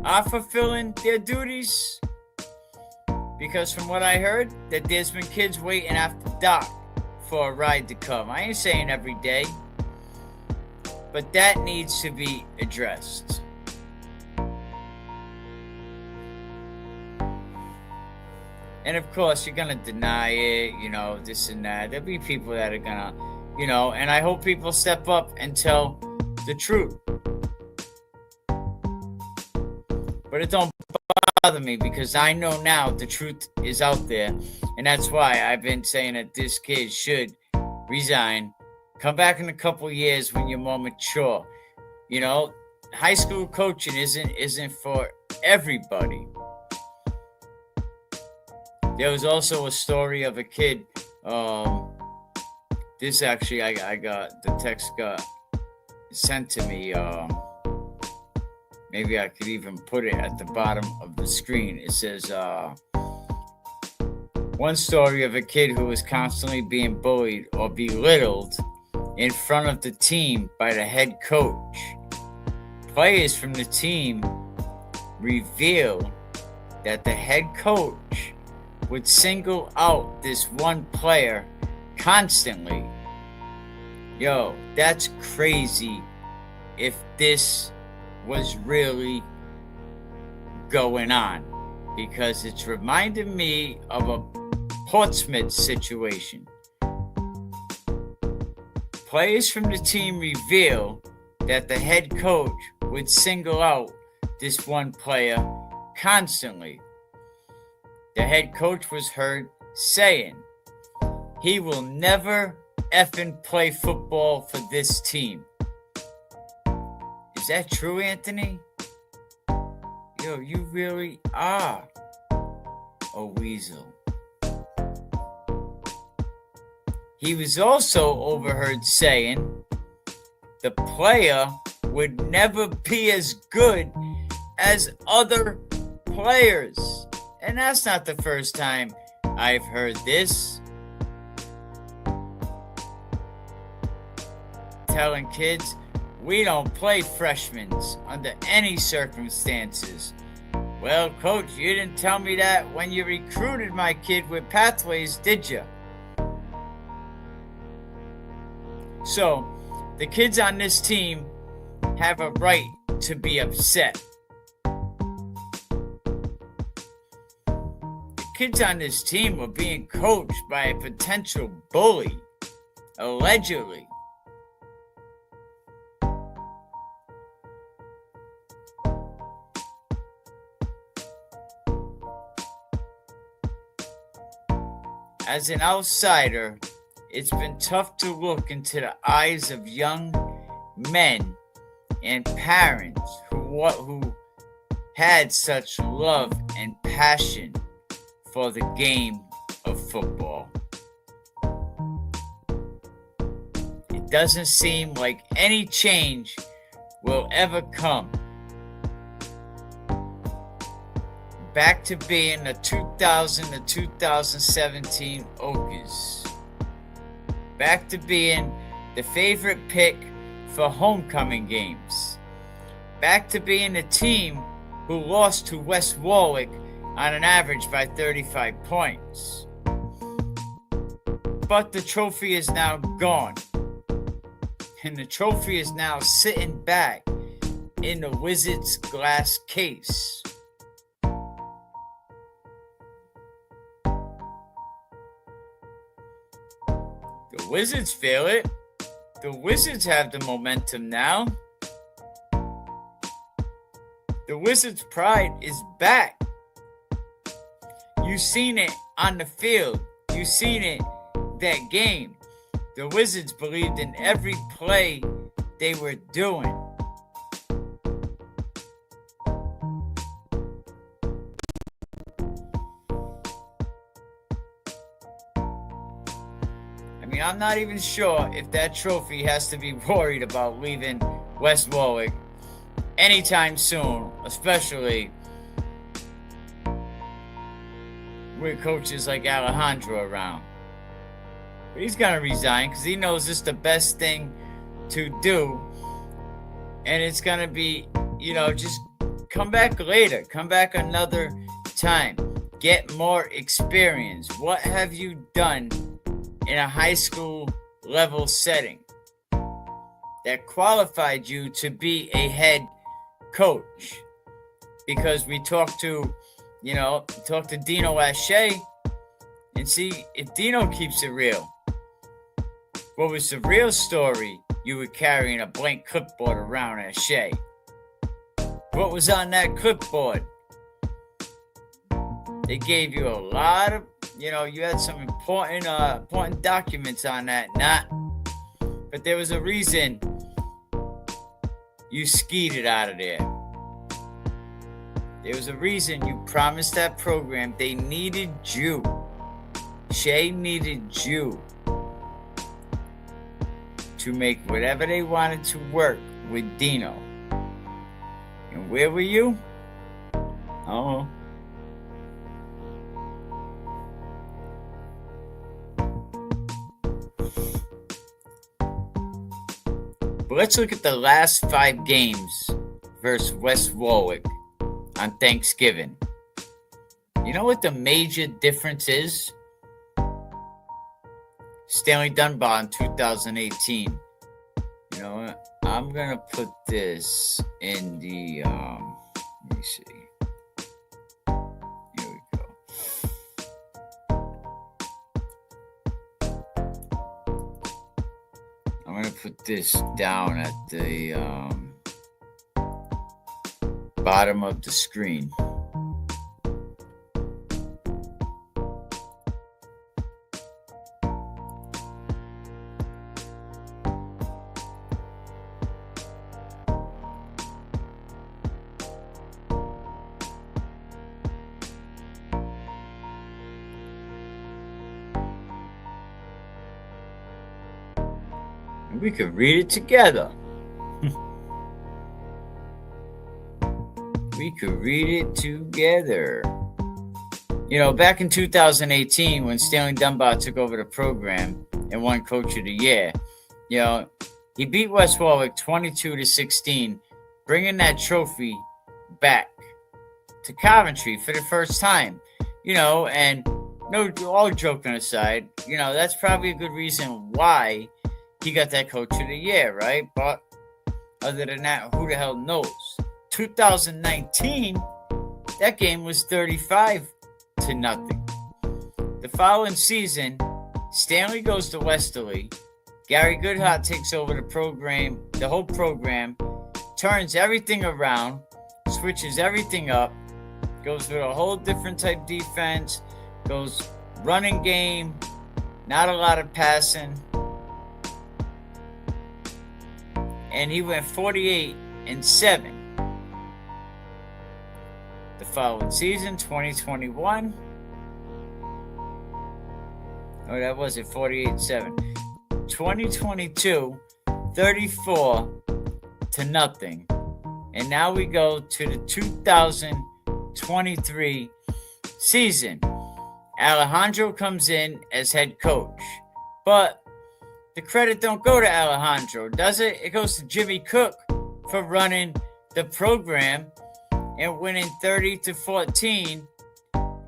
are fulfilling their duties? Because from what I heard, that there's been kids waiting after dock for a ride to come. I ain't saying every day, but that needs to be addressed. And of course, you're going to deny it, you know, this and that. There'll be people that are going to, you know, and I hope people step up and tell the truth. But it don't bother me because I know now the truth is out there. And that's why I've been saying that this kid should resign, come back in a couple of years when you're more mature. You know, high school coaching isn't for everybody. There was also a story of a kid. This actually, I got the text got sent to me. Maybe I could even put it at the bottom of the screen. It says, one story of a kid who was constantly being bullied or belittled in front of the team by the head coach. Players from the team reveal that the head coach would single out this one player constantly. Yo, that's crazy if this was really going on, because it's reminding me of a Portsmouth situation. Players from the team reveal that the head coach would single out this one player constantly. The head coach was heard saying, "He will never effing play football for this team." Is that true, Anthony? Yo, you really are a weasel. He was also overheard saying the player would never be as good as other players. And that's not the first time I've heard this. Telling kids, we don't play freshmen under any circumstances. Well, coach, you didn't tell me that when you recruited my kid with pathways, did you? So, the kids on this team have a right to be upset. The kids on this team were being coached by a potential bully, allegedly. As an outsider, it's been tough to look into the eyes of young men and parents who had such love and passion for the game of football. It doesn't seem like any change will ever come. Back to being the 2000 to 2017 Okies. Back to being the favorite pick for homecoming games. Back to being the team who lost to West Warwick on an average by 35 points. But the trophy is now gone. And the trophy is now sitting back in the Wizards' glass case. The Wizards feel it. The Wizards have the momentum now. The Wizards' pride is back. You've seen it on the field. You've seen it that game. The Wizards believed in every play they were doing. I'm not even sure if that trophy has to be worried about leaving West Warwick anytime soon, especially with coaches like Alejandro around. But he's going to resign because he knows it's the best thing to do. And it's going to be, just come back later. Come back another time. Get more experience. What have you done in a high school level setting that qualified you to be a head coach? Because we talked to Dino Ashe and see if Dino keeps it real. What was the real story? You were carrying a blank clipboard around Ashe. What was on that clipboard? They gave you a lot of you had some important documents on that. But there was a reason you skeeted out of there. There was a reason you promised that program. They needed you. Shea needed you to make whatever they wanted to work with Dino. And where were you? Oh. But let's look at the last 5 games versus West Warwick on Thanksgiving. You know what the major difference is? Stanley Dunbar in 2018. You know what? I'm going to put this in the, let me see. Here we go. I'm going to put this down at the bottom of the screen. We could read it together. We could read it together. Back in 2018, when Stanley Dunbar took over the program and won Coach of the Year, he beat West Warwick 22-16, bringing that trophy back to Coventry for the first time. And no, all joking aside, that's probably a good reason why he got that Coach of the Year, right? But other than that, who the hell knows? 2019, that game was 35-0. The following season, Stanley goes to Westerly. Gary Goodhart takes over the whole program, turns everything around, switches everything up, goes with a whole different type defense, goes running game, not a lot of passing. And he went 48-7. The following season, 2021. Oh, that was it, 48-7. 2022, 34-0. And now we go to the 2023 season. Alejandro comes in as head coach. But the credit don't go to Alejandro, does it? It goes to Jimmy Cook for running the program and winning 30-14.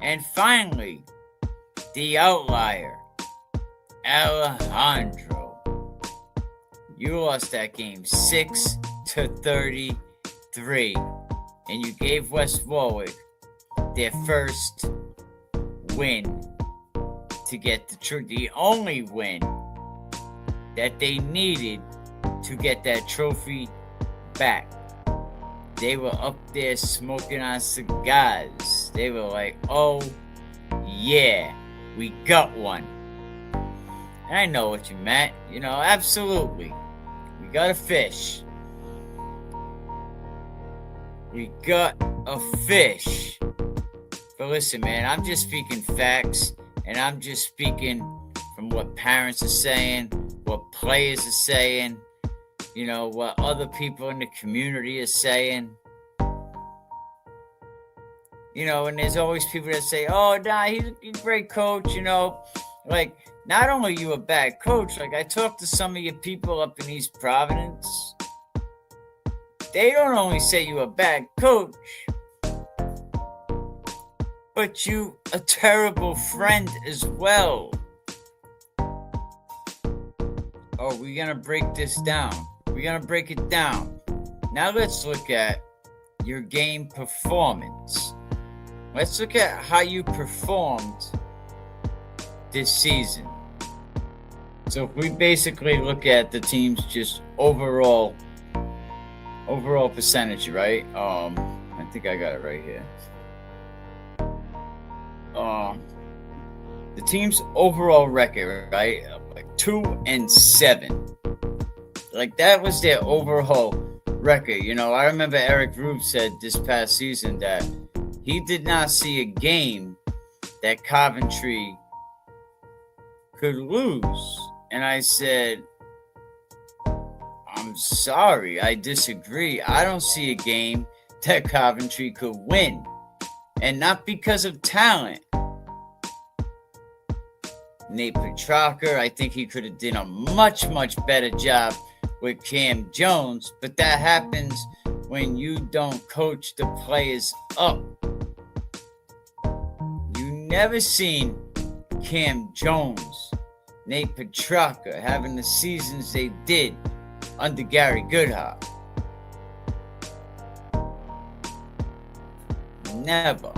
And finally, the outlier, Alejandro. You lost that game 6-33, and you gave West Warwick their first win to get the only win that they needed to get that trophy back. They were up there smoking on cigars. They were like, oh, yeah, we got one. And I know what you meant. Absolutely. We got a fish. We got a fish. But listen, man, I'm just speaking facts. And I'm just speaking from what parents are saying, what players are saying, what other people in the community are saying. And there's always people that say, oh, nah, he's a great coach, Like, not only are you a bad coach, like I talked to some of your people up in East Providence. They don't only say you a bad coach, but you a terrible friend as well. Oh, we're going to break this down. We're going to break it down. Now let's look at your game performance. Let's look at how you performed this season. So if we basically look at the team's just overall percentage, right? I think I got it right here. the team's overall record, right? Like 2-7. Like that was their overall record. You know, I remember Eric Rube said this past season that he did not see a game that Coventry could lose. And I said, I'm sorry, I disagree. I don't see a game that Coventry could win. And not because of talent. Nate Petrarca, I think he could have done a much, much better job with Cam Jones. But that happens when you don't coach the players up. You never seen Cam Jones, Nate Petrarca having the seasons they did under Gary Goodhart. Never.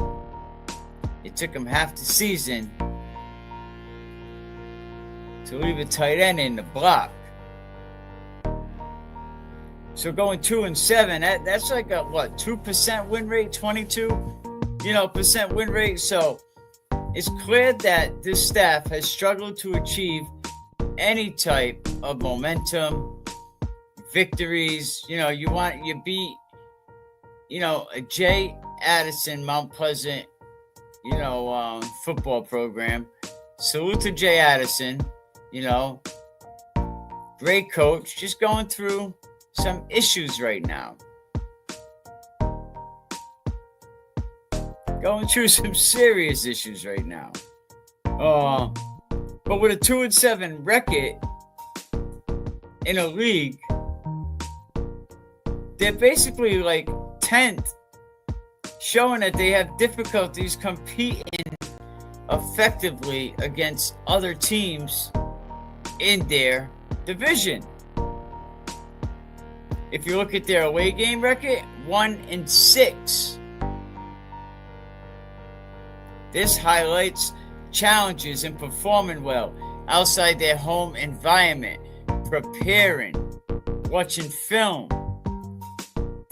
It took him half the season to leave a tight end in the block. So going 2-7, that's like a 2% win rate, 22%, win rate. So it's clear that this staff has struggled to achieve any type of momentum, victories. You beat, a Jay Addison, Mount Pleasant, football program. Salute to Jay Addison, great coach, just going through some issues right now. Going through some serious issues right now. But with a 2-7 record in a league, they're basically like 10th, showing that they have difficulties competing effectively against other teams in their division. If you look at their away game record, 1-6. This highlights challenges in performing well outside their home environment, preparing, watching film,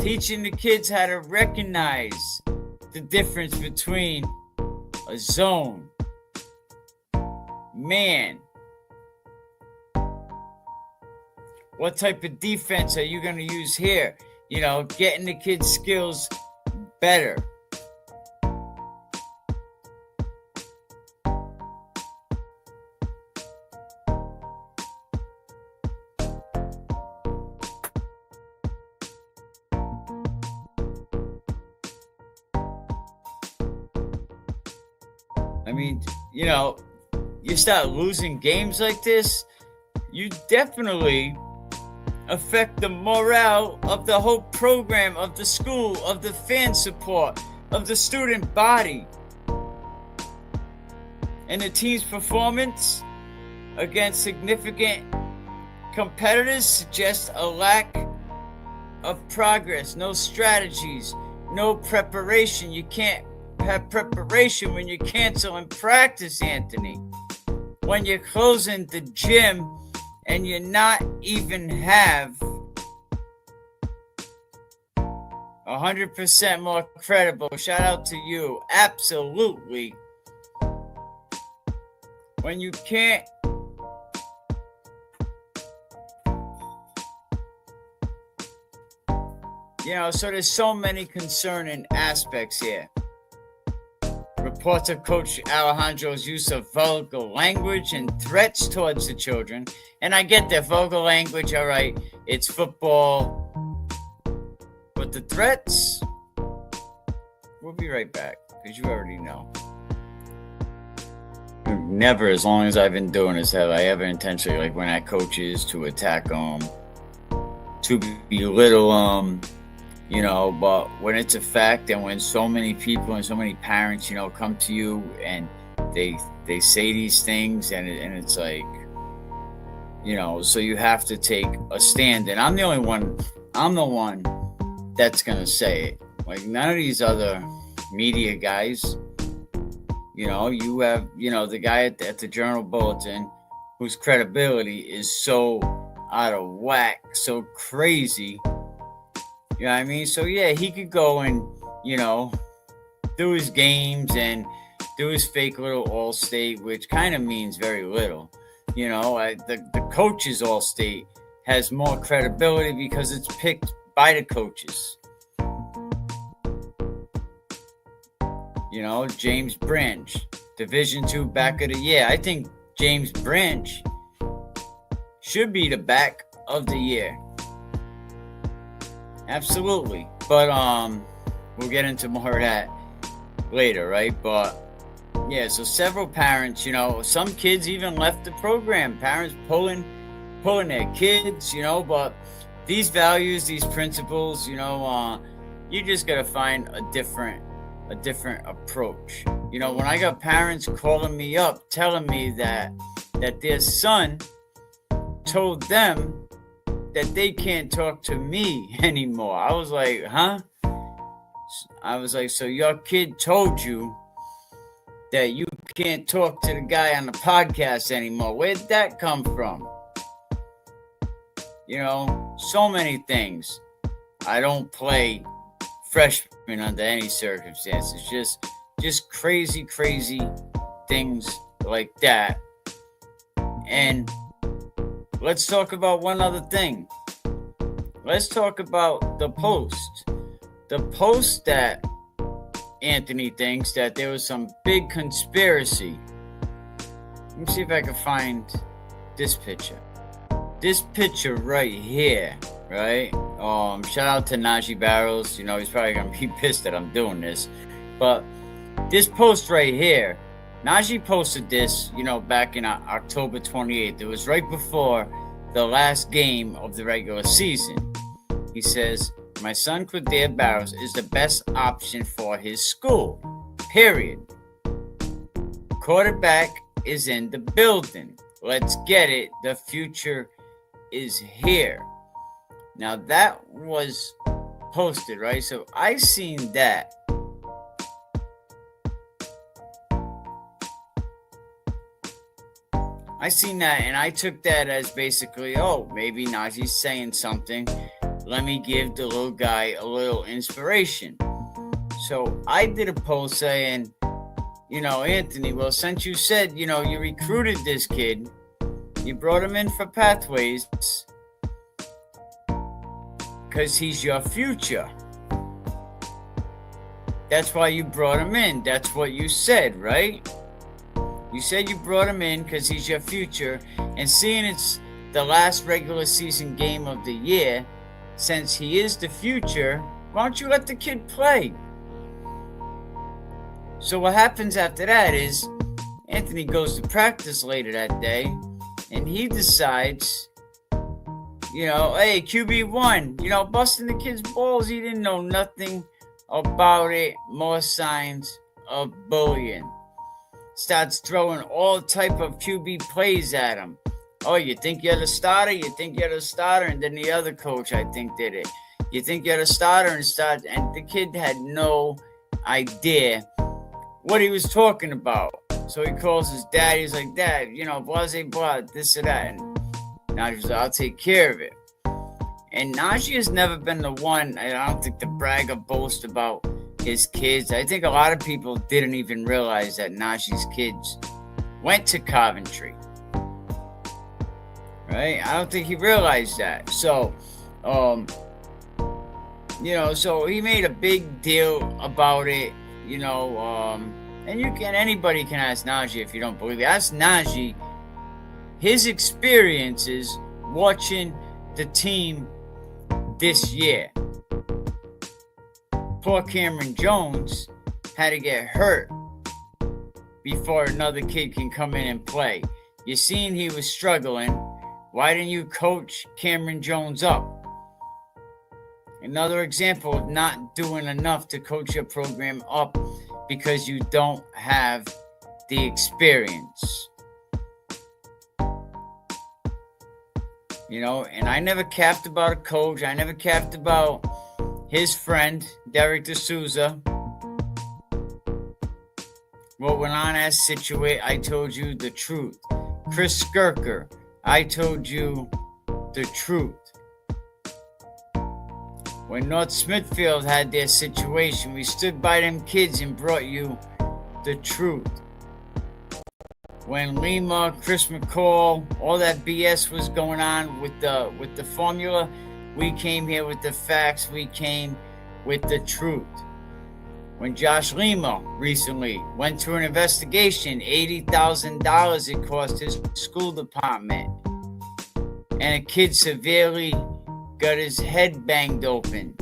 teaching the kids how to recognize the difference between a zone, man. What type of defense are you going to use here? Getting the kids' skills better. I mean, you start losing games like this, you definitely affect the morale of the whole program, of the school, of the fan support, of the student body. And the team's performance against significant competitors suggests a lack of progress, no strategies, no preparation. You can't have preparation when you're canceling practice, Anthony. When you're closing the gym and you're not even have 100% more credible. Shout out to you. Absolutely. When you can't so there's so many concerning aspects here. Reports of Coach Alejandro's use of vulgar language and threats towards the children. And I get that vulgar language, all right, it's football. But the threats, we'll be right back, because you already know. Never, as long as I've been doing this, have I ever intentionally, when I coaches, to attack them, to belittle them. But when it's a fact and when so many people and so many parents, come to you and they say these things and it's like, so you have to take a stand. And I'm the one that's going to say it. Like none of these other media guys, you have, the guy at the Journal Bulletin whose credibility is so out of whack, so crazy. You know what I mean? So, yeah, he could go and, do his games and, do his fake little All-State, which kind of means very little. You know, the coaches All-State has more credibility because it's picked by the coaches. You know, James Branch, Division II Back of the Year. I think James Branch should be the Back of the Year. Absolutely. But we'll get into more of that later, right? But yeah, so several parents, you know, some kids even left the program. Parents pulling their kids, you know, but these values, these principles, you know, you just gotta find a different approach. You know, when I got parents calling me up telling me that their son told them that they can't talk to me anymore, I was like, huh? I was like, so your kid told you that you can't talk to the guy on the podcast anymore? Where'd that come from? You know, so many things. I don't play freshman under any circumstances. Just crazy things like that. And let's talk about one other thing. Let's talk about the post. The post that Anthony thinks that there was some big conspiracy. Let me see if I can find this picture. This picture right here, right? Shout out to Najee Barrels. You know, he's probably gonna be pissed that I'm doing this. But this post right here, Najee posted this, you know, back in October 28th. It was right before the last game of the regular season. He says, my son Quadir Barrows is the best option for his school, period. Quarterback is in the building. Let's get it. The future is here. Now that was posted, right? So I seen that. And I took that as basically, oh, maybe Najee's saying something. Let me give the little guy a little inspiration. So I did a post saying, you know, Anthony, well, since you said, you know, you recruited this kid, you brought him in for Pathways because he's your future. That's why you brought him in. That's what you said, right? You said you brought him in because he's your future. And seeing it's the last regular season game of the year, since he is the future, why don't you let the kid play? So what happens after that is Anthony goes to practice later that day and he decides, you know, hey, QB1, you know, busting the kid's balls. He didn't know nothing about it. More signs of bullying. Starts throwing all type of QB plays at him. Oh, you think you're the starter? You think you're the starter? And then the other coach, I think, did it. You think you're the starter and the kid had no idea what he was talking about. So he calls his dad. He's like, Dad, you know, blase, blah, this or that. And Najee's like, I'll take care of it. And Najee has never been the one, I don't think, to brag or boast about his kids. I think a lot of people didn't even realize that Najee's kids went to Coventry. Right? I don't think he realized that. So, you know, so he made a big deal about it, you know, and anybody can ask Najee if you don't believe it. Ask Najee his experiences watching the team this year. Poor Cameron Jones had to get hurt before another kid can come in and play. You seen he was struggling. Why didn't you coach Cameron Jones up? Another example of not doing enough to coach your program up because you don't have the experience. You know, and I never capped about a coach. I never capped about his friend, Derek D'Souza. What went on as Situate, I told you the truth. Chris Skirker, I told you the truth. When North Smithfield had their situation, we stood by them kids and brought you the truth. When Lima, Chris McCall, all that BS was going on with the formula, we came here with the facts. We came with the truth. When Josh Lima recently went to an investigation, $80,000 it cost his school department, and a kid severely got his head banged open.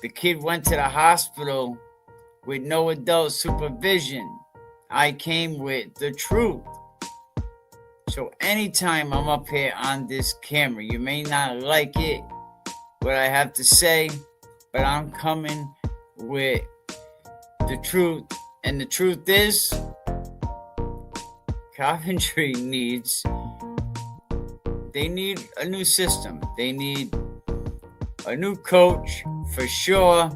The kid went to the hospital with no adult supervision. I came with the truth. So anytime I'm up here on this camera, you may not like it, what I have to say, but I'm coming with the truth. And the truth is, Coventry needs a new system. They need a new coach for sure.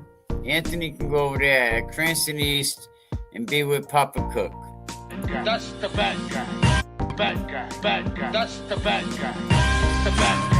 Anthony can go over there at Cranston East and be with Papa Cook. That's the bad guy. Bad guy. Bad guy. That's the bad guy. That's the bad guy.